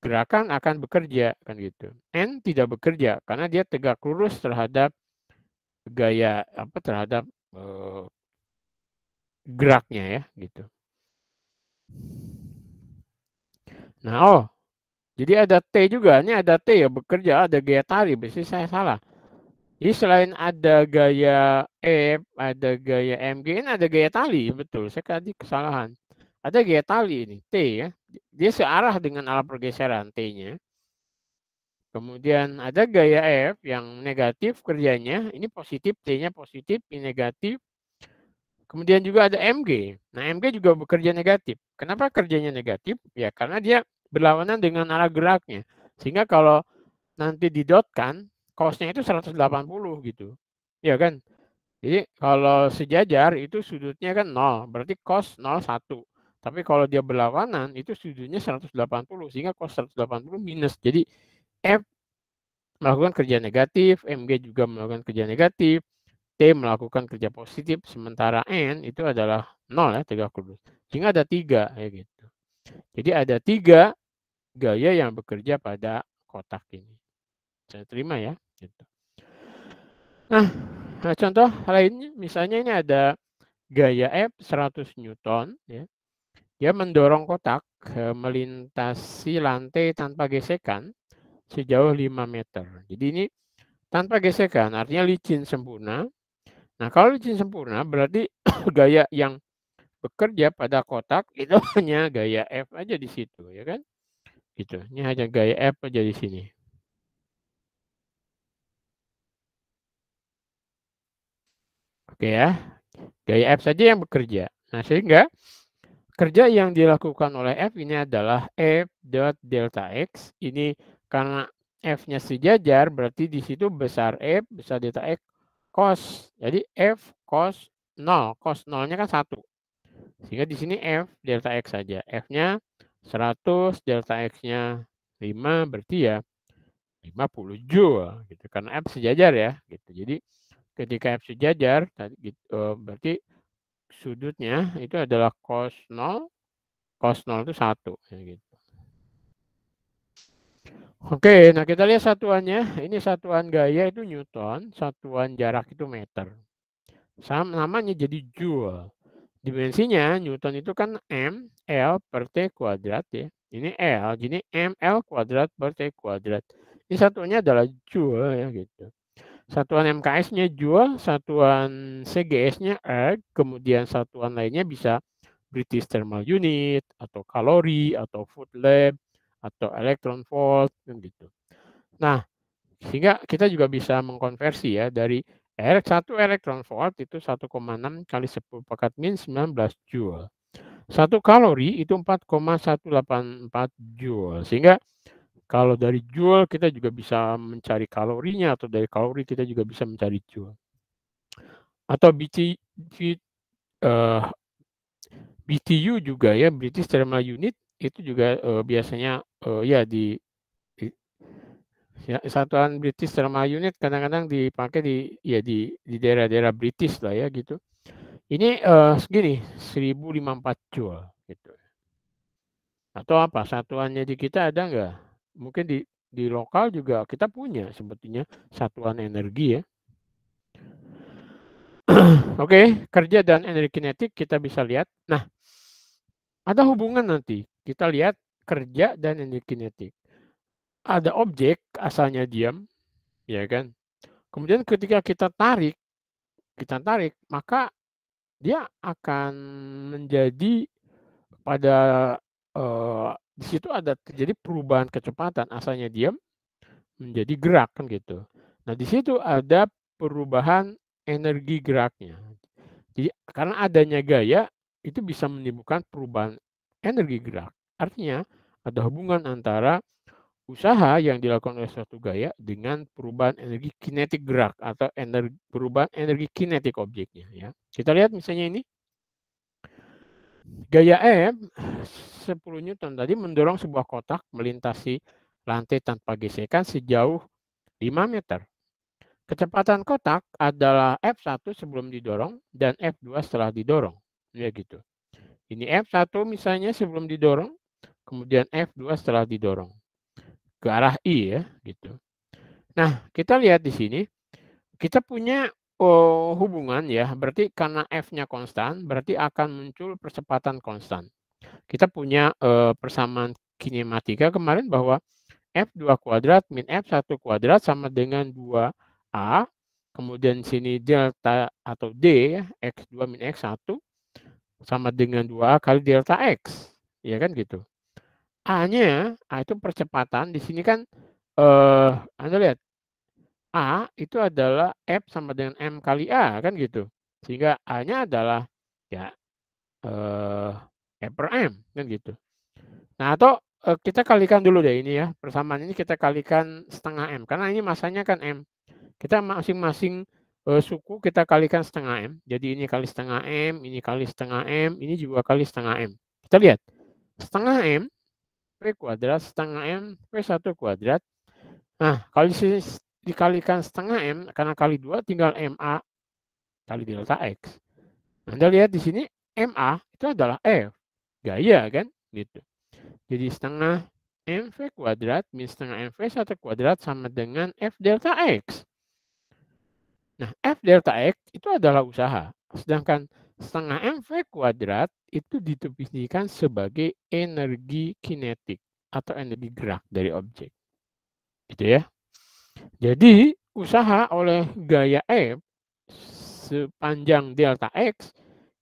gerakan akan bekerja kan gitu. N tidak bekerja karena dia tegak lurus terhadap gaya terhadap geraknya ya gitu. Nah, jadi ada T juga. Ini ada T ya bekerja, ada gaya tarik. Berarti saya salah. Jadi selain ada gaya F, ada gaya MG, ini ada gaya tali, betul. Saya tadi kesalahan. Ada gaya tali ini, T ya. Dia searah dengan arah pergeseran T-nya. Kemudian ada gaya F yang negatif kerjanya, ini positif, T-nya positif, ini negatif. Kemudian juga ada MG. Nah, MG juga bekerja negatif. Kenapa kerjanya negatif? Ya, karena dia berlawanan dengan arah geraknya. Sehingga kalau nanti didotkan, cos-nya itu 180 gitu. Ya kan? Jadi kalau sejajar itu sudutnya kan 0, berarti cos 0, 1. Tapi kalau dia berlawanan itu sudutnya 180, sehingga cos 180 minus. Jadi F melakukan kerja negatif, MG juga melakukan kerja negatif, T melakukan kerja positif, sementara N itu adalah 0 ya, tegak lurus. Sehingga ada 3 ya gitu. Jadi ada 3 gaya yang bekerja pada kotak ini. Saya terima ya. Gitu. Nah, contoh lainnya, misalnya ini ada gaya F 100 Newton, ya. Dia mendorong kotak melintasi lantai tanpa gesekan sejauh 5 meter. Jadi ini tanpa gesekan, artinya licin sempurna. Nah, kalau licin sempurna berarti gaya yang bekerja pada kotak itu hanya gaya F aja di situ, ya kan? Gitu. Ini hanya gaya F aja di sini. Oke ya, gaya F saja yang bekerja. Nah, sehingga kerja yang dilakukan oleh F ini adalah F dot delta X. Ini karena F-nya sejajar, berarti di situ besar F, besar delta X cos. Jadi F cos 0. Cos 0-nya kan 1. Sehingga di sini F delta X saja. F-nya 100, delta X-nya 5, berarti ya 50 joule gitu. Karena F sejajar ya gitu. Jadi ketika F sejajar berarti sudutnya itu adalah cos 0. Cos 0 itu 1 ya gitu. Oke, nah kita lihat satuannya. Ini satuan gaya itu Newton, satuan jarak itu meter. Namanya jadi joule. Dimensinya Newton itu kan M L per T kuadrat ya. Ini L, jadi ML kuadrat per T kuadrat. Ini satuannya adalah joule ya gitu. Satuan MKS-nya joule, satuan CGS-nya erg, kemudian satuan lainnya bisa British Thermal Unit, atau kalori, atau food lab, atau electron volt, kan gitu. Nah, sehingga kita juga bisa mengkonversi ya dari 1 elektron volt itu 1,6 kali 10 pangkat min 19 joule. 1 kalori itu 4,184 joule. Sehingga kalau dari joule kita juga bisa mencari kalorinya, atau dari kalori kita juga bisa mencari joule. Atau BTU juga ya, British Thermal Unit, itu juga biasanya ya di ya, satuan British Thermal Unit kadang-kadang dipakai di daerah-daerah British lah ya gitu. Ini segini 1054 joule gitu. Atau apa satuannya di kita ada nggak? Mungkin di lokal juga kita punya sebetulnya satuan energi ya. Oke, kerja dan energi kinetik kita bisa lihat. Nah, ada hubungan nanti. Kita lihat kerja dan energi kinetik. Ada objek asalnya diam, ya kan? Kemudian ketika kita tarik, maka dia akan menjadi pada di situ ada terjadi perubahan kecepatan, asalnya diam menjadi gerak kan gitu. Nah, di situ ada perubahan energi geraknya. Jadi karena adanya gaya itu bisa menimbulkan perubahan energi gerak. Artinya ada hubungan antara usaha yang dilakukan oleh suatu gaya dengan perubahan energi kinetik gerak atau perubahan energi kinetik objeknya ya. Kita lihat misalnya ini. Gaya M 10 Newton tadi mendorong sebuah kotak melintasi lantai tanpa gesekan sejauh 5 meter. Kecepatan kotak adalah F1 sebelum didorong dan F2 setelah didorong. Ya gitu. Ini F1 misalnya sebelum didorong, kemudian F2 setelah didorong. Ke arah I ya, gitu. Nah, kita lihat di sini, kita punya hubungan ya, berarti karena F-nya konstan, berarti akan muncul percepatan konstan. Kita punya persamaan kinematika kemarin bahwa F2 kuadrat min F1 kuadrat sama dengan 2A, kemudian sini delta atau D ya, X2 min X1 sama dengan 2A kali delta X. Ya kan gitu. A-nya, A itu percepatan, di sini kan Anda lihat, A itu adalah F sama dengan M kali A kan gitu. Sehingga A-nya adalah ya F per M kan gitu. Nah, atau kita kalikan dulu deh ini ya. Persamaan ini kita kalikan setengah M. Karena ini masanya kan M. Kita masing-masing suku kita kalikan setengah M. Jadi ini kali setengah M, ini kali setengah M, ini juga kali setengah M. Kita lihat. Setengah M, V kuadrat, setengah M, V1 kuadrat. Nah, kalau dikalikan setengah M, karena kali 2 tinggal MA kali delta X. Anda lihat di sini MA itu adalah F. Gaya kan? Gitu. Jadi setengah MV kuadrat min setengah MV1 kuadrat sama dengan F delta X. Nah, F delta X itu adalah usaha. Sedangkan setengah MV kuadrat itu didefinisikan sebagai energi kinetik atau energi gerak dari objek. Gitu ya. Jadi, usaha oleh gaya F sepanjang delta X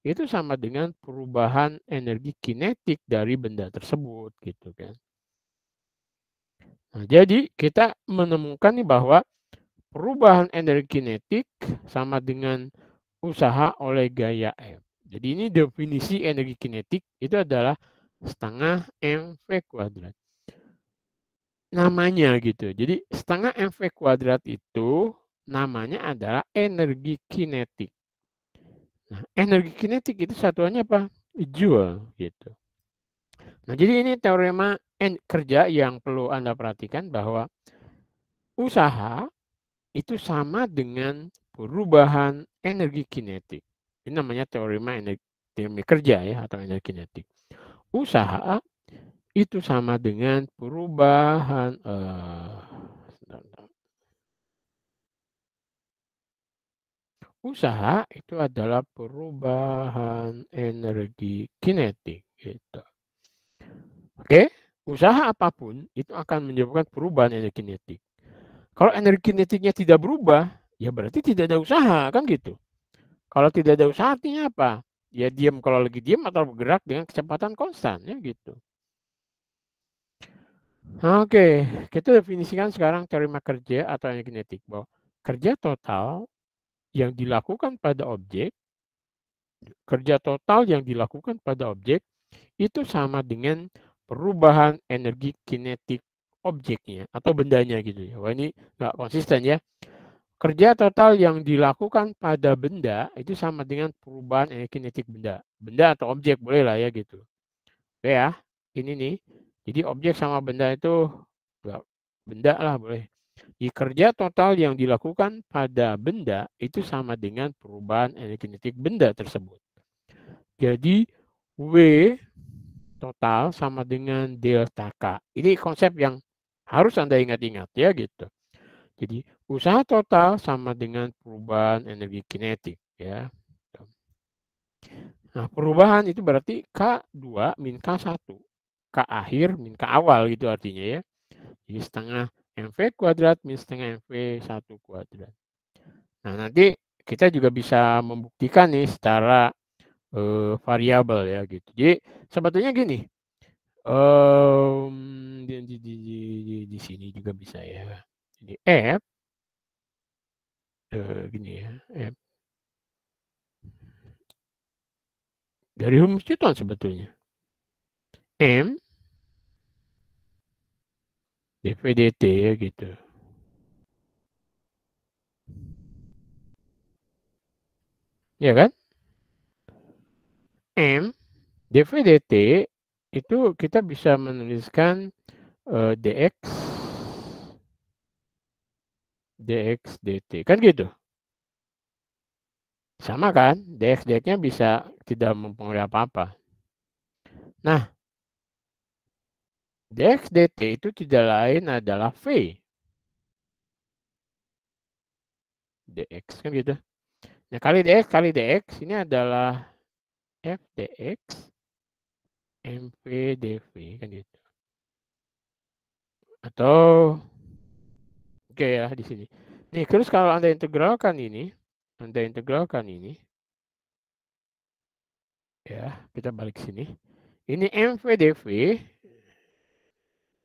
itu sama dengan perubahan energi kinetik dari benda tersebut gitu kan. Nah, jadi kita menemukan nih bahwa perubahan energi kinetik sama dengan usaha oleh gaya F. Jadi ini definisi energi kinetik itu adalah setengah MV kuadrat. Namanya gitu. Jadi setengah MV kuadrat itu namanya adalah energi kinetik. Nah, energi kinetik itu satuannya apa? Joule gitu. Nah, jadi ini teorema kerja yang perlu Anda perhatikan bahwa usaha itu sama dengan perubahan energi kinetik. Ini namanya teorema energi kerja ya atau energi kinetik. Usaha itu sama dengan perubahan usaha itu adalah perubahan energi kinetik gitu. Oke, usaha apapun itu akan menyebabkan perubahan energi kinetik. Kalau energi kinetiknya tidak berubah, ya berarti tidak ada usaha, kan gitu. Kalau tidak ada usaha artinya apa? Ya diam kalau lagi diam atau bergerak dengan kecepatan konstan, ya gitu. Oke, kita definisikan sekarang teorema kerja atau energi kinetik bahwa kerja total yang dilakukan pada objek, itu sama dengan perubahan energi kinetik objeknya atau bendanya gitu ya. Wah ini nggak konsisten ya. Kerja total yang dilakukan pada benda itu sama dengan perubahan energi kinetik benda. Benda atau objek boleh lah ya gitu. Oke ya, ini nih. Jadi objek sama benda itu benda lah boleh. Di kerja total yang dilakukan pada benda itu sama dengan perubahan energi kinetik benda tersebut. Jadi W total sama dengan delta K. Ini konsep yang harus Anda ingat-ingat ya gitu. Jadi usaha total sama dengan perubahan energi kinetik ya. Nah, perubahan itu berarti K2 min K1. K akhir min K awal gitu artinya ya. Jadi setengah MV kuadrat min setengah MV1 kuadrat. Nah, nanti kita juga bisa membuktikan nih secara variabel ya gitu. Jadi sebetulnya gini, di sini juga bisa ya. Jadi F gini ya, F dari rumus Newton sebetulnya. M dV dt ya gitu. Ya kan? M dV dt itu kita bisa menuliskan dx dt kan gitu. Sama kan? Dx dt-nya bisa tidak mempengaruhi apa-apa. Nah, dx dt itu tidak lain adalah V dx kan gitu. Nah, kali dx ini adalah f dx mv dv kan gitu. Atau oke ya di sini. Nih, terus kalau Anda integralkan ini ya, kita balik sini. Ini mv dv.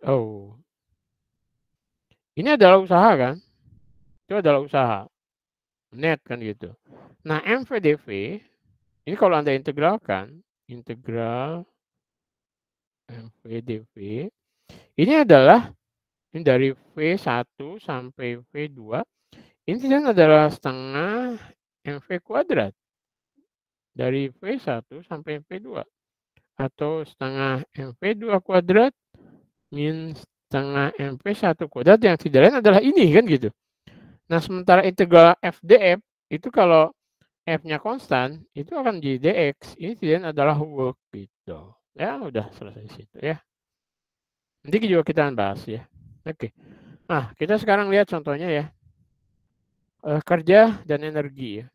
Oh. Ini adalah usaha kan? Itu adalah usaha. Net kan gitu. Nah, mv dv ini kalau Anda integralkan, integral mv dv ini adalah ini dari V1 sampai V2 ini kan adalah setengah MV kuadrat dari V1 sampai V2 atau setengah MV2 kuadrat min setengah MV1 kuadrat yang tidak lain adalah ini kan gitu. Nah, sementara integral f df itu kalau f-nya konstan itu akan jadi dx. Ini tidak adalah work gitu. Ya, udah selesai situ ya. Nanti juga kita akan bahas ya. Oke. Nah, kita sekarang lihat contohnya ya. Kerja dan energi ya.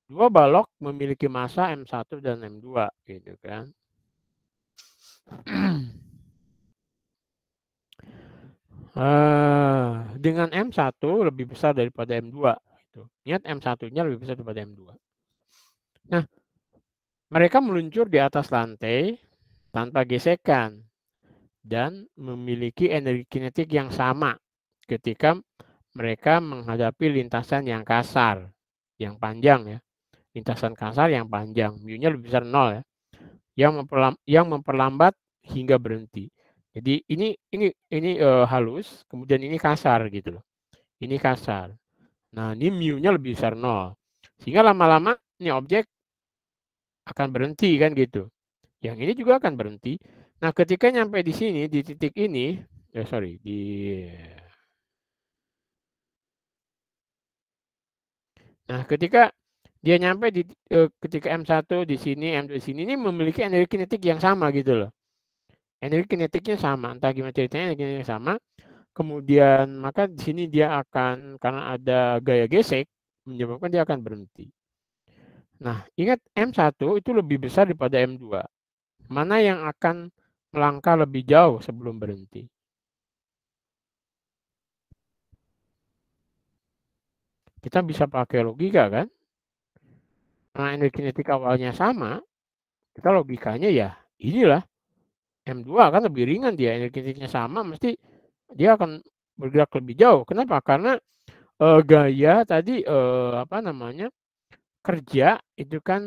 Dua balok memiliki massa M1 dan M2 gitu kan. Dengan M1 lebih besar daripada M2 gitu. Ingat M1-nya lebih besar daripada M2. Nah, mereka meluncur di atas lantai tanpa gesekan dan memiliki energi kinetik yang sama ketika mereka menghadapi lintasan yang kasar, yang panjang ya. Lintasan kasar yang panjang, mu-nya lebih besar 0 ya. Yang memperlambat hingga berhenti. Jadi ini halus, kemudian ini kasar gitu loh. Ini kasar. Nah, ini mu-nya lebih besar 0. Sehingga lama-lama ini objek akan berhenti kan gitu. Yang ini juga akan berhenti. Nah, ketika nyampe di sini, di titik ini, Nah, ketika dia nyampe di ketika M1 di sini, M2 di sini, ini memiliki energi kinetik yang sama gitu loh. Energi kinetiknya sama, entah gimana ceritanya, energi kinetiknya sama. Kemudian maka di sini dia akan, karena ada gaya gesek, menyebabkan dia akan berhenti. Nah, ingat M1 itu lebih besar daripada M2. Mana yang akan melangkah lebih jauh sebelum berhenti? Kita bisa pakai logika kan? Karena energi kinetik awalnya sama, kita logikanya ya inilah M2 kan lebih ringan dia, energi kinetiknya sama, mesti dia akan bergerak lebih jauh. Kenapa? Karena gaya tadi kerja itu kan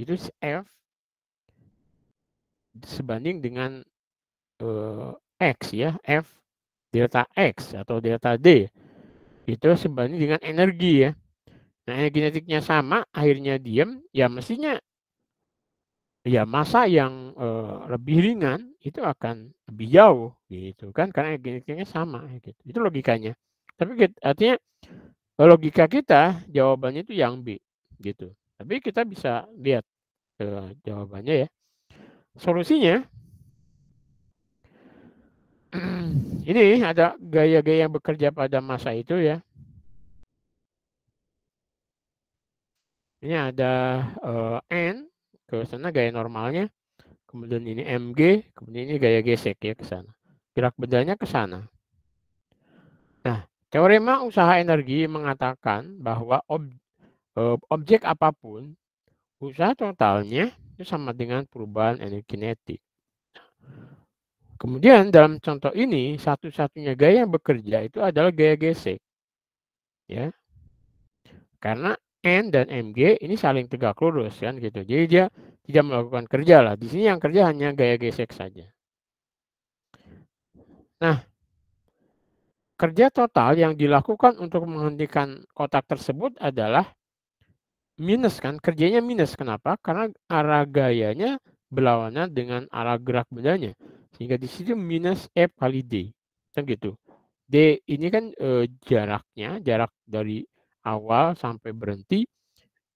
itu F sebanding dengan X ya, F delta X atau delta D itu sebanding dengan energi ya. Nah, energi kinetiknya sama, akhirnya diam, ya mestinya ya massa yang lebih ringan itu akan lebih jauh gitu kan, karena energi kinetiknya sama gitu. Itu logikanya. Tapi artinya logika kita jawabannya itu yang B gitu. Tapi kita bisa lihat jawabannya ya. Solusinya ini ada gaya-gaya yang bekerja pada massa itu ya. Ini ada N ke sana gaya normalnya, kemudian ini Mg, kemudian ini gaya gesek ya ke sana. Gerak bendanya ke sana. Nah, teorema usaha energi mengatakan bahwa objek apapun usaha totalnya itu sama dengan perubahan energi kinetik. Kemudian dalam contoh ini satu-satunya gaya yang bekerja itu adalah gaya gesek. Ya. Karena N dan Mg ini saling tegak lurus kan gitu. Jadi dia tidak melakukan kerja lah. Di sini yang kerja hanya gaya gesek saja. Nah, kerja total yang dilakukan untuk menghentikan kotak tersebut adalah minus kan. Kerjanya minus. Kenapa? Karena arah gayanya berlawanan dengan arah gerak bendanya. Sehingga di situ minus F kali D. Kan gitu. D ini kan jaraknya, jarak dari awal sampai berhenti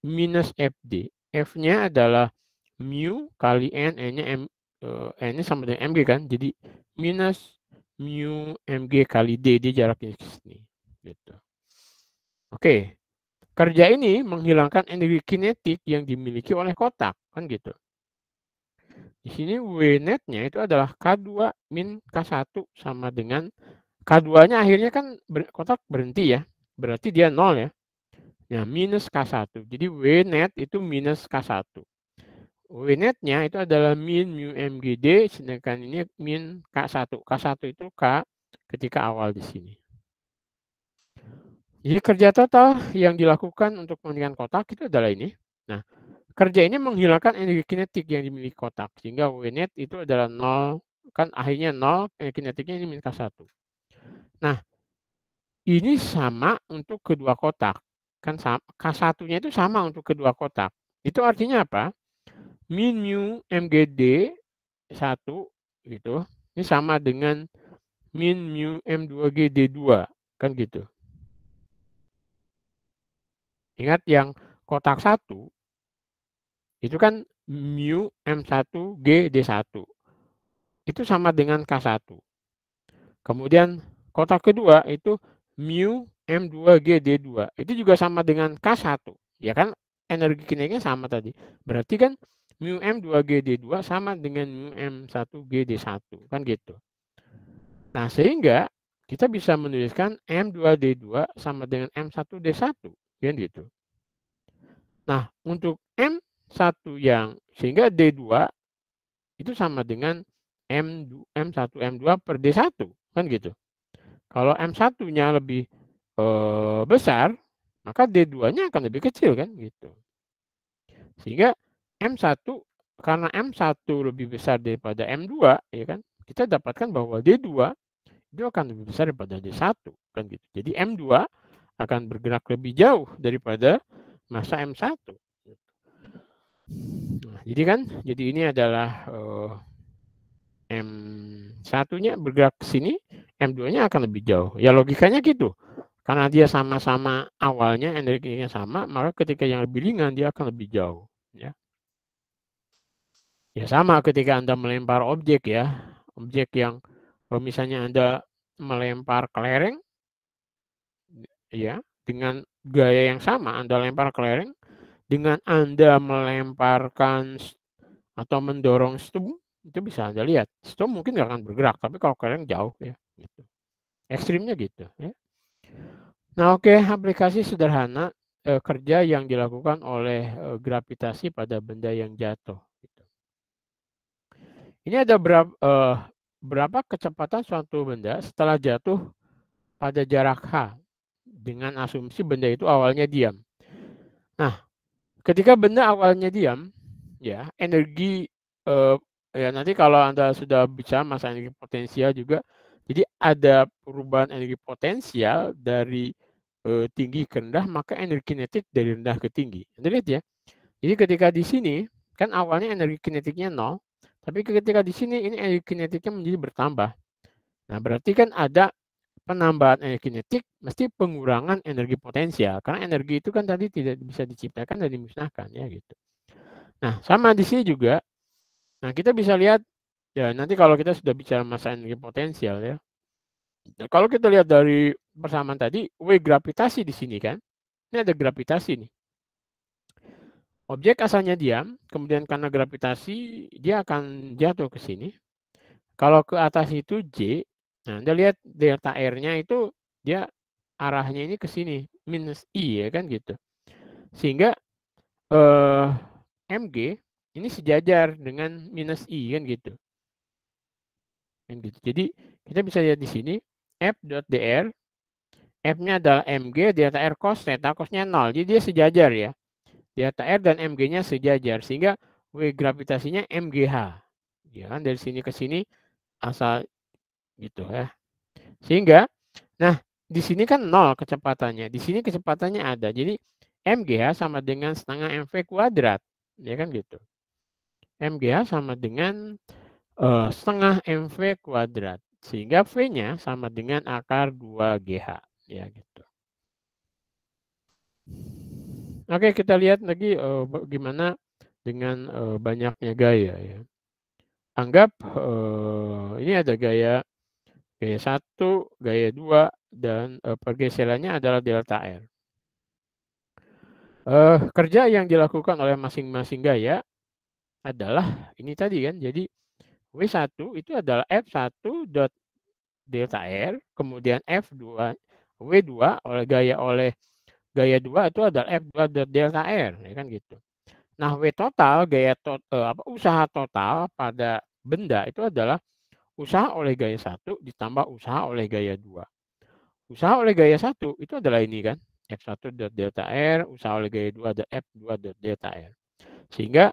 minus FD. F-nya adalah mu kali N, N-nya N-nya sama dengan Mg kan. Jadi minus mu Mg kali D, dia jaraknya ke sini. Gitu. Oke. Kerja ini menghilangkan energi kinetik yang dimiliki oleh kotak, kan gitu. Di sini W net-nya itu adalah K2 min K1 sama dengan K2-nya akhirnya kan kotak berhenti ya. Berarti dia 0 ya. Ya, minus K1. Jadi W net itu minus K1. W net-nya itu adalah min mu MGD, sedangkan ini min K1. K1 itu K ketika awal di sini. Jadi kerja total yang dilakukan untuk menghentikan kotak itu adalah ini. Nah, kerja ini menghilangkan energi kinetik yang dimiliki kotak. Sehingga W net itu adalah 0. Kan akhirnya 0, energi kinetiknya ini min K1. Nah, ini sama untuk kedua kotak. Kan K1-nya itu sama untuk kedua kotak. Itu artinya apa? Min mu MGD 1 gitu. Ini sama dengan min mu M2GD2 kan gitu. Ingat yang kotak 1 itu kan mu M1GD1. Itu sama dengan K1. Kemudian kotak kedua itu mu M2GD2. Itu juga sama dengan K1. Ya kan energi kinetiknya sama tadi. Berarti kan mu M2GD2 sama dengan mu M1GD1. Kan gitu. Nah, sehingga kita bisa menuliskan M2D2 sama dengan M1D1. Kan gitu. Nah, untuk M1 yang sehingga D2 itu sama dengan M1 M2 per D1. Kan gitu. Kalau M1-nya lebih besar, maka D2-nya akan lebih kecil kan gitu. Sehingga M1 karena M1 lebih besar daripada M2 ya kan, kita dapatkan bahwa D2 itu akan lebih besar daripada D1 kan gitu. Jadi M2 akan bergerak lebih jauh daripada massa M1. Nah, jadi ini adalah M1-nya bergerak ke sini, M2-nya akan lebih jauh. Ya logikanya gitu. Karena dia sama-sama awalnya energinya sama, maka ketika yang lebih ringan dia akan lebih jauh. Ya, ya sama ketika Anda melempar objek ya. Objek yang misalnya Anda melempar kelereng, ya dengan gaya yang sama Anda lempar kelereng, dengan Anda melemparkan atau mendorong stum, itu bisa Anda lihat. Stum mungkin nggak akan bergerak, tapi kalau kelereng jauh ya. Gitu. Ekstrimnya gitu. Ya. Nah oke, aplikasi sederhana kerja yang dilakukan oleh gravitasi pada benda yang jatuh. Gitu. Ini ada berapa kecepatan suatu benda setelah jatuh pada jarak h dengan asumsi benda itu awalnya diam. Nah, ketika benda awalnya diam, ya energi ya nanti kalau Anda sudah bicara masalah energi potensial juga, jadi ada perubahan energi potensial dari tinggi ke rendah, maka energi kinetik dari rendah ke tinggi. Anda lihat ya. Jadi ketika di sini kan awalnya energi kinetiknya 0, tapi ketika di sini ini energi kinetiknya menjadi bertambah. Nah, berarti kan ada penambahan energi kinetik mesti pengurangan energi potensial, karena energi itu kan tadi tidak bisa diciptakan dan dimusnahkan ya gitu. Nah, sama di sini juga. Nah, kita bisa lihat ya nanti kalau kita sudah bicara masalah energi potensial ya. Nah, kalau kita lihat dari persamaan tadi, W gravitasi di sini kan. Ini ada gravitasi nih. Objek asalnya diam, kemudian karena gravitasi dia akan jatuh ke sini. Kalau ke atas itu J, nah Anda lihat delta R-nya itu dia arahnya ini ke sini, minus I ya kan gitu. Sehingga mg ini sejajar dengan minus I kan gitu. Jadi kita bisa lihat di sini F.dr, F-nya adalah mg, delta R cos theta, cosnya 0. Jadi dia sejajar ya. Delta R dan mg-nya sejajar sehingga W gravitasinya mgh. Ya kan dari sini ke sini asal gitu ya. Sehingga nah di sini kan 0 kecepatannya. Di sini kecepatannya ada. Jadi mgh sama dengan setengah mv kuadrat. Ya kan gitu. mgh sama dengan setengah mv kuadrat. Sehingga V-nya sama dengan akar 2GH. Ya gitu. Oke, kita lihat lagi bagaimana dengan banyaknya gaya ya. Anggap ini ada gaya 1, gaya 2, dan pergeserannya adalah delta R. Kerja yang dilakukan oleh masing-masing gaya adalah ini tadi kan. Jadi W1 itu adalah F1 dot delta R, kemudian F2 W2 oleh gaya 2 itu adalah F2 dot delta R, ya kan gitu. Nah, W total usaha total pada benda itu adalah usaha oleh gaya 1 ditambah usaha oleh gaya 2. Usaha oleh gaya 1 itu adalah ini kan, F1 dot delta R, usaha oleh gaya 2 adalah F2 dot delta R. Sehingga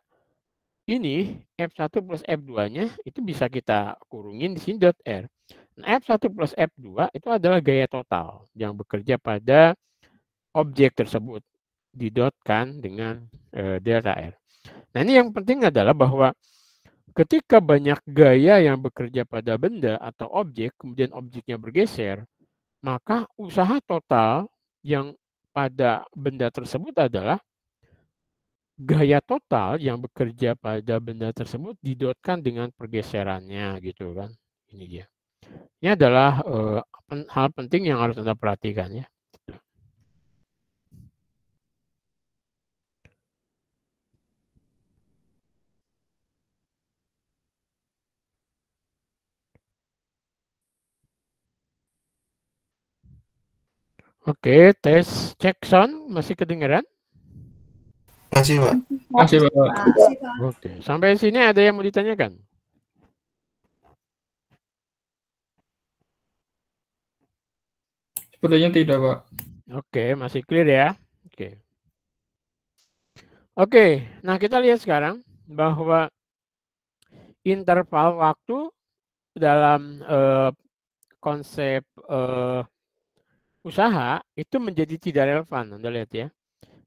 ini F1 plus F2-nya itu bisa kita kurungin di sini dot R. Nah, F1 plus F2 itu adalah gaya total yang bekerja pada objek tersebut didotkan dengan delta R. Nah, ini yang penting adalah bahwa ketika banyak gaya yang bekerja pada benda atau objek, kemudian objeknya bergeser, maka usaha total yang pada benda tersebut adalah gaya total yang bekerja pada benda tersebut didotkan dengan pergeserannya gitu kan. Ini dia. Ini adalah hal penting yang harus Anda perhatikan ya. Oke, tes cek sound masih kedengaran? Masih, Pak. Masih, Pak. Oke, sampai sini ada yang mau ditanyakan? Sepertinya tidak, Pak. Oke, masih clear ya. Oke. Oke, nah kita lihat sekarang bahwa interval waktu dalam konsep usaha itu menjadi tidak relevan. Anda lihat ya.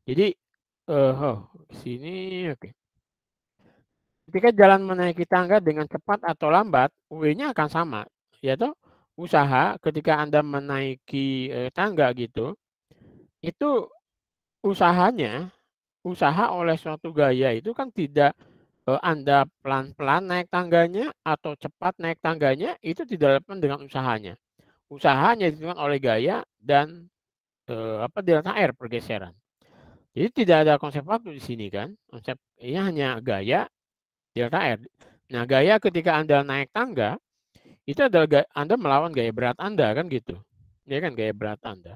Jadi sini oke. Ketika jalan menaiki tangga dengan cepat atau lambat, W-nya akan sama, yaitu usaha ketika Anda menaiki tangga gitu, itu usahanya, usaha oleh suatu gaya itu kan tidak Anda pelan-pelan naik tangganya atau cepat naik tangganya, itu tidak relevan dengan usahanya. Usahanya ditentukan oleh gaya dan delta R pergeseran. Jadi tidak ada konsep waktu di sini kan, konsep ini hanya gaya delta R. Nah, gaya ketika Anda naik tangga, itu adalah Anda melawan gaya berat Anda kan gitu. Ya kan, gaya berat Anda.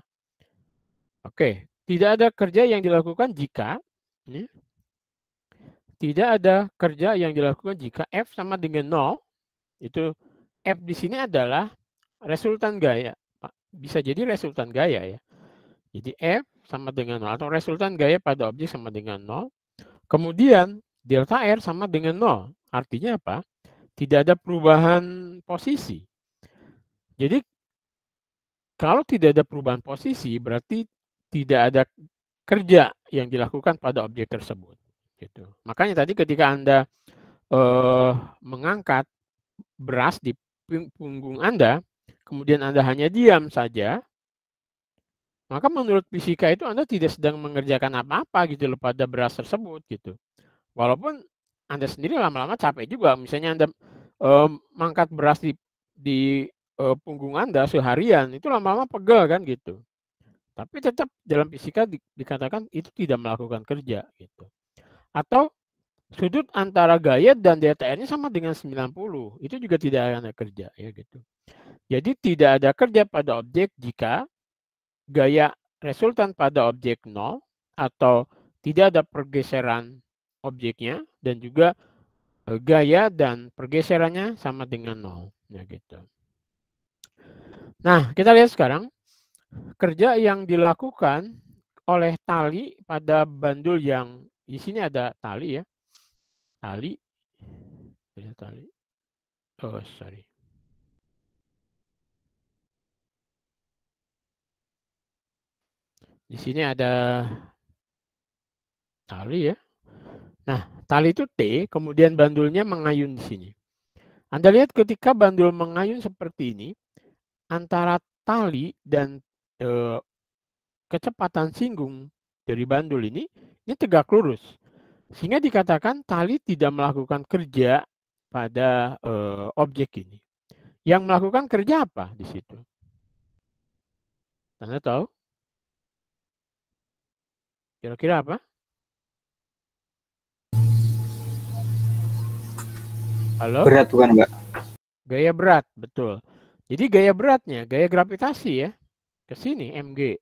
Oke, tidak ada kerja yang dilakukan jika ini, tidak ada kerja yang dilakukan jika F sama dengan 0. Itu F di sini adalah resultan gaya. Bisa jadi resultan gaya ya. Jadi F sama dengan 0 atau resultan gaya pada objek sama dengan 0. Kemudian delta R sama dengan 0. Artinya apa? Tidak ada perubahan posisi. Jadi kalau tidak ada perubahan posisi berarti tidak ada kerja yang dilakukan pada objek tersebut. Gitu. Makanya tadi ketika Anda mengangkat beras di punggung Anda, kemudian Anda hanya diam saja, maka menurut fisika itu Anda tidak sedang mengerjakan apa-apa gitu loh pada beras tersebut gitu. Walaupun Anda sendiri lama-lama capek juga. Misalnya Anda mengangkat beras di punggung Anda seharian, itu lama-lama pegel kan gitu. Tapi tetap dalam fisika dikatakan itu tidak melakukan kerja gitu. Atau sudut antara gaya dan delta R-nya sama dengan 90. Itu juga tidak ada kerja ya gitu. Jadi tidak ada kerja pada objek jika gaya resultan pada objek 0 atau tidak ada pergeseran objeknya dan juga gaya dan pergeserannya sama dengan 0. Ya gitu. Nah, kita lihat sekarang kerja yang dilakukan oleh tali pada bandul yang di sini ada tali ya. Tali. Oh, sorry. Di sini ada tali ya. Nah, tali itu T, kemudian bandulnya mengayun di sini. Anda lihat ketika bandul mengayun seperti ini, antara tali dan kecepatan singgung dari bandul ini tegak lurus. Sehingga dikatakan tali tidak melakukan kerja pada objek ini. Yang melakukan kerja apa di situ? Anda tahu? Kira-kira apa? Halo? Berat bukan, Mbak? Gaya berat, betul. Jadi gaya beratnya, gaya gravitasi ya, ke sini mg.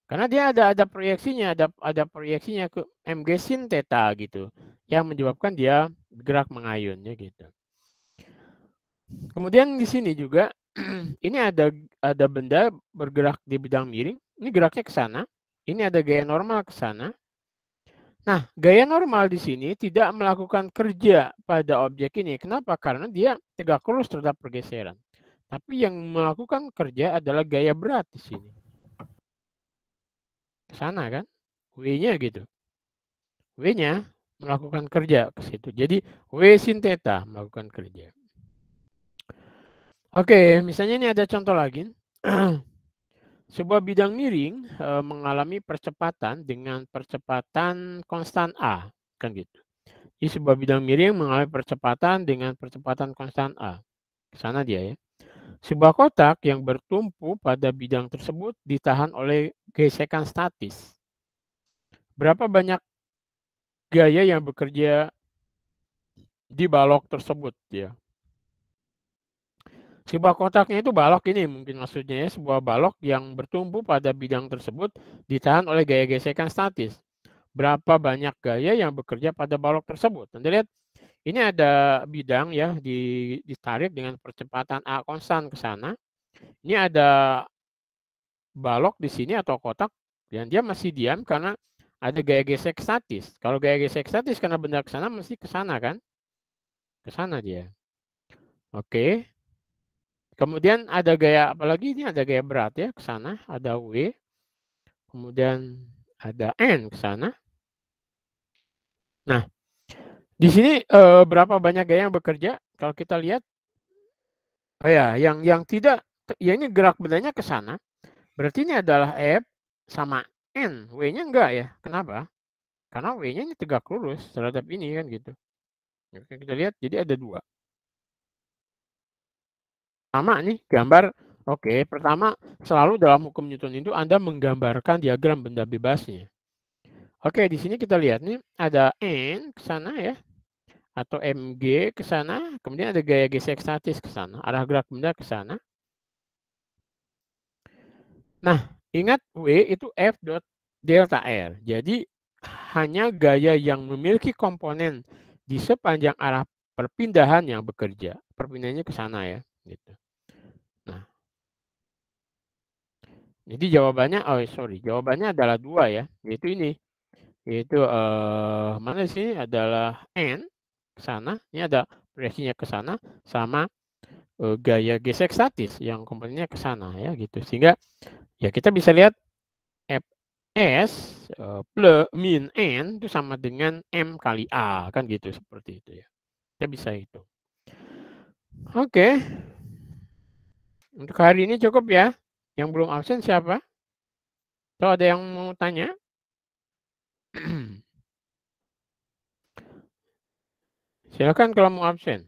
Karena dia ada proyeksinya, ada proyeksinya ke mg sin theta gitu, yang menyebabkan dia bergerak mengayun ya gitu. Kemudian di sini juga ini ada benda bergerak di bidang miring, ini geraknya ke sana. Ini ada gaya normal ke sana. Nah, gaya normal di sini tidak melakukan kerja pada objek ini. Kenapa? Karena dia tegak lurus terhadap pergeseran. Tapi yang melakukan kerja adalah gaya berat di sini. Ke sana kan? W-nya gitu. W-nya melakukan kerja ke situ. Jadi W sin theta melakukan kerja. Oke, misalnya ini ada contoh lagi. Sebuah bidang miring mengalami percepatan dengan percepatan konstan A, kan gitu. Jadi sebuah bidang miring mengalami percepatan dengan percepatan konstan A. Ke sana dia ya. Sebuah kotak yang bertumpu pada bidang tersebut ditahan oleh gesekan statis. Berapa banyak gaya yang bekerja di balok tersebut ya? Sebuah kotaknya itu balok ini mungkin maksudnya ya, sebuah balok yang bertumpu pada bidang tersebut ditahan oleh gaya gesekan statis. Berapa banyak gaya yang bekerja pada balok tersebut? Anda lihat ini ada bidang ya ditarik dengan percepatan A konstan ke sana. Ini ada balok di sini atau kotak dan dia masih diam karena ada gaya gesek statis. Kalau gaya gesek statis karena benda ke sana mesti ke sana kan? Ke sana dia. Oke. Kemudian ada gaya apalagi, ini ada gaya berat ya ke sana, ada W. Kemudian ada N ke sana. Nah, di sini berapa banyak gaya yang bekerja? Kalau kita lihat, oh ya, yang tidak, ya ini gerak bendanya ke sana. Berarti ini adalah F sama N. W-nya enggak ya? Kenapa? Karena W-nya ini tegak lurus terhadap ini kan gitu. Oke, kita lihat, jadi ada 2. Sama nih gambar. Oke, pertama selalu dalam hukum Newton itu Anda menggambarkan diagram benda bebasnya. Oke, di sini kita lihat nih ada N ke sana ya, atau MG ke sana, kemudian ada gaya gesek statis ke sana, arah gerak benda ke sana. Nah, ingat W itu F dot delta R. Jadi hanya gaya yang memiliki komponen di sepanjang arah perpindahan yang bekerja. Perpindahannya ke sana ya, gitu. Nah, jadi jawabannya, jawabannya adalah 2 ya, yaitu ini, yaitu mana di sini adalah N ke sana, ini ada proyeksinya ke sana, sama gaya gesek statis yang komponennya ke sana ya, gitu. Sehingga ya kita bisa lihat Fs plus min N itu sama dengan M kali A, kan gitu, seperti itu ya. Kita bisa hitung. Oke. Untuk hari ini cukup ya. Yang belum absen siapa? Atau ada yang mau tanya? Silakan kalau mau absen.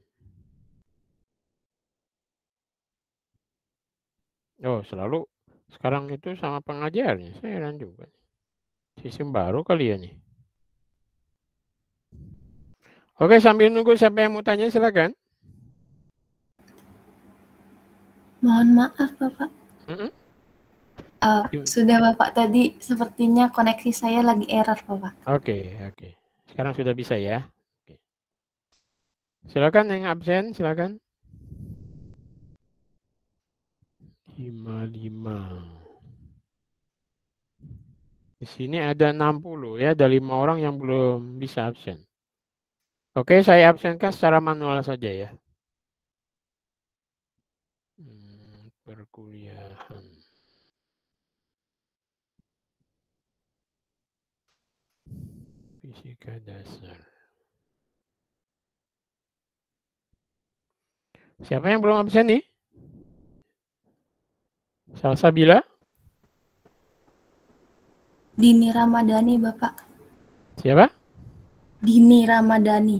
Oh, selalu sekarang itu sama pengajarnya. Saya heran juga. Sistem baru kali ya nih. Oke, sambil nunggu siapa yang mau tanya silakan. Mohon maaf, Bapak. Sudah Bapak, tadi sepertinya koneksi saya lagi error, Bapak. Oke. Sekarang sudah bisa ya. Oke. Silakan yang absen, silakan. 55. Di sini ada 60 ya, ada 5 orang yang belum bisa absen. Oke, saya absenkan secara manual saja ya. Perkuliahan. Fisika dasar. Siapa yang belum absen nih? Salsabila? Dini Ramadhani, Bapak. Siapa? Dini Ramadhani.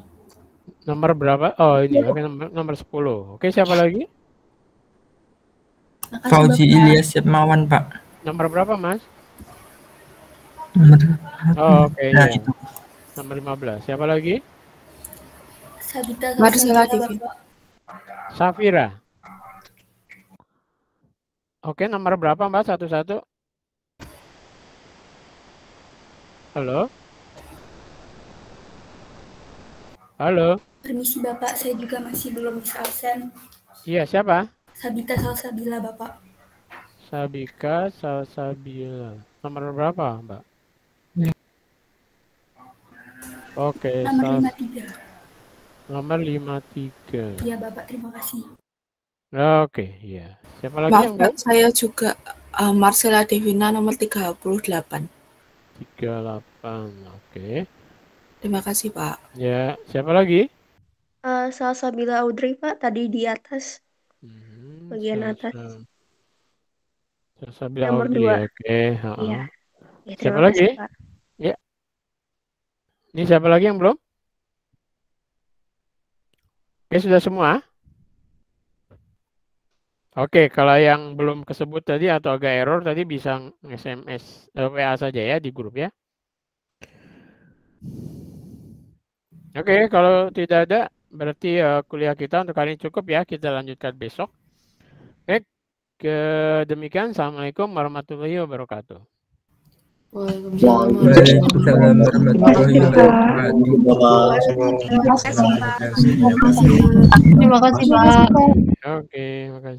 Nomor berapa? Oh, ini. Oke, nomor 10. Oke, siapa lagi? Fauzi Ilyas Yatmawan, Pak. Nomor berapa, Mas? Oke, nah, ya. itu. Nomor 15. Siapa lagi? Marcela Devi. Safira. Oke, nomor berapa, Mbak? Satu-satu. Halo? Halo? Permisi, Bapak. Saya juga masih belum bisa absen. Iya, siapa? Sabita Salsabila, Bapak. Sabika Salsabila. Nomor berapa, Mbak? Oke, Nomor 53. Nomor 53. Iya, Bapak. Terima kasih. Oke, iya. Siapa lagi yang Maaf, saya juga Marcela Devina nomor 38. 38, oke. Terima kasih, Pak. Ya, siapa lagi? Salsabila Audrey, Pak, tadi di atas. Bagian atas. Salsabila Nomor Audrey, 2. oke. Iya. Ya, Siapa lagi? Pak. Ya. Ini siapa lagi yang belum? Oke, sudah semua? Oke, kalau yang belum kesebut tadi atau agak error tadi bisa SMS WA saja ya di grup ya. Oke, kalau tidak ada berarti kuliah kita untuk kali ini cukup ya. Kita lanjutkan besok. Oke, demikian. Assalamualaikum warahmatullahi wabarakatuh. Waalaikumsalam warahmatullahi wabarakatuh. Terima kasih, Pak. Terima kasih, Pak. Oke, makasih.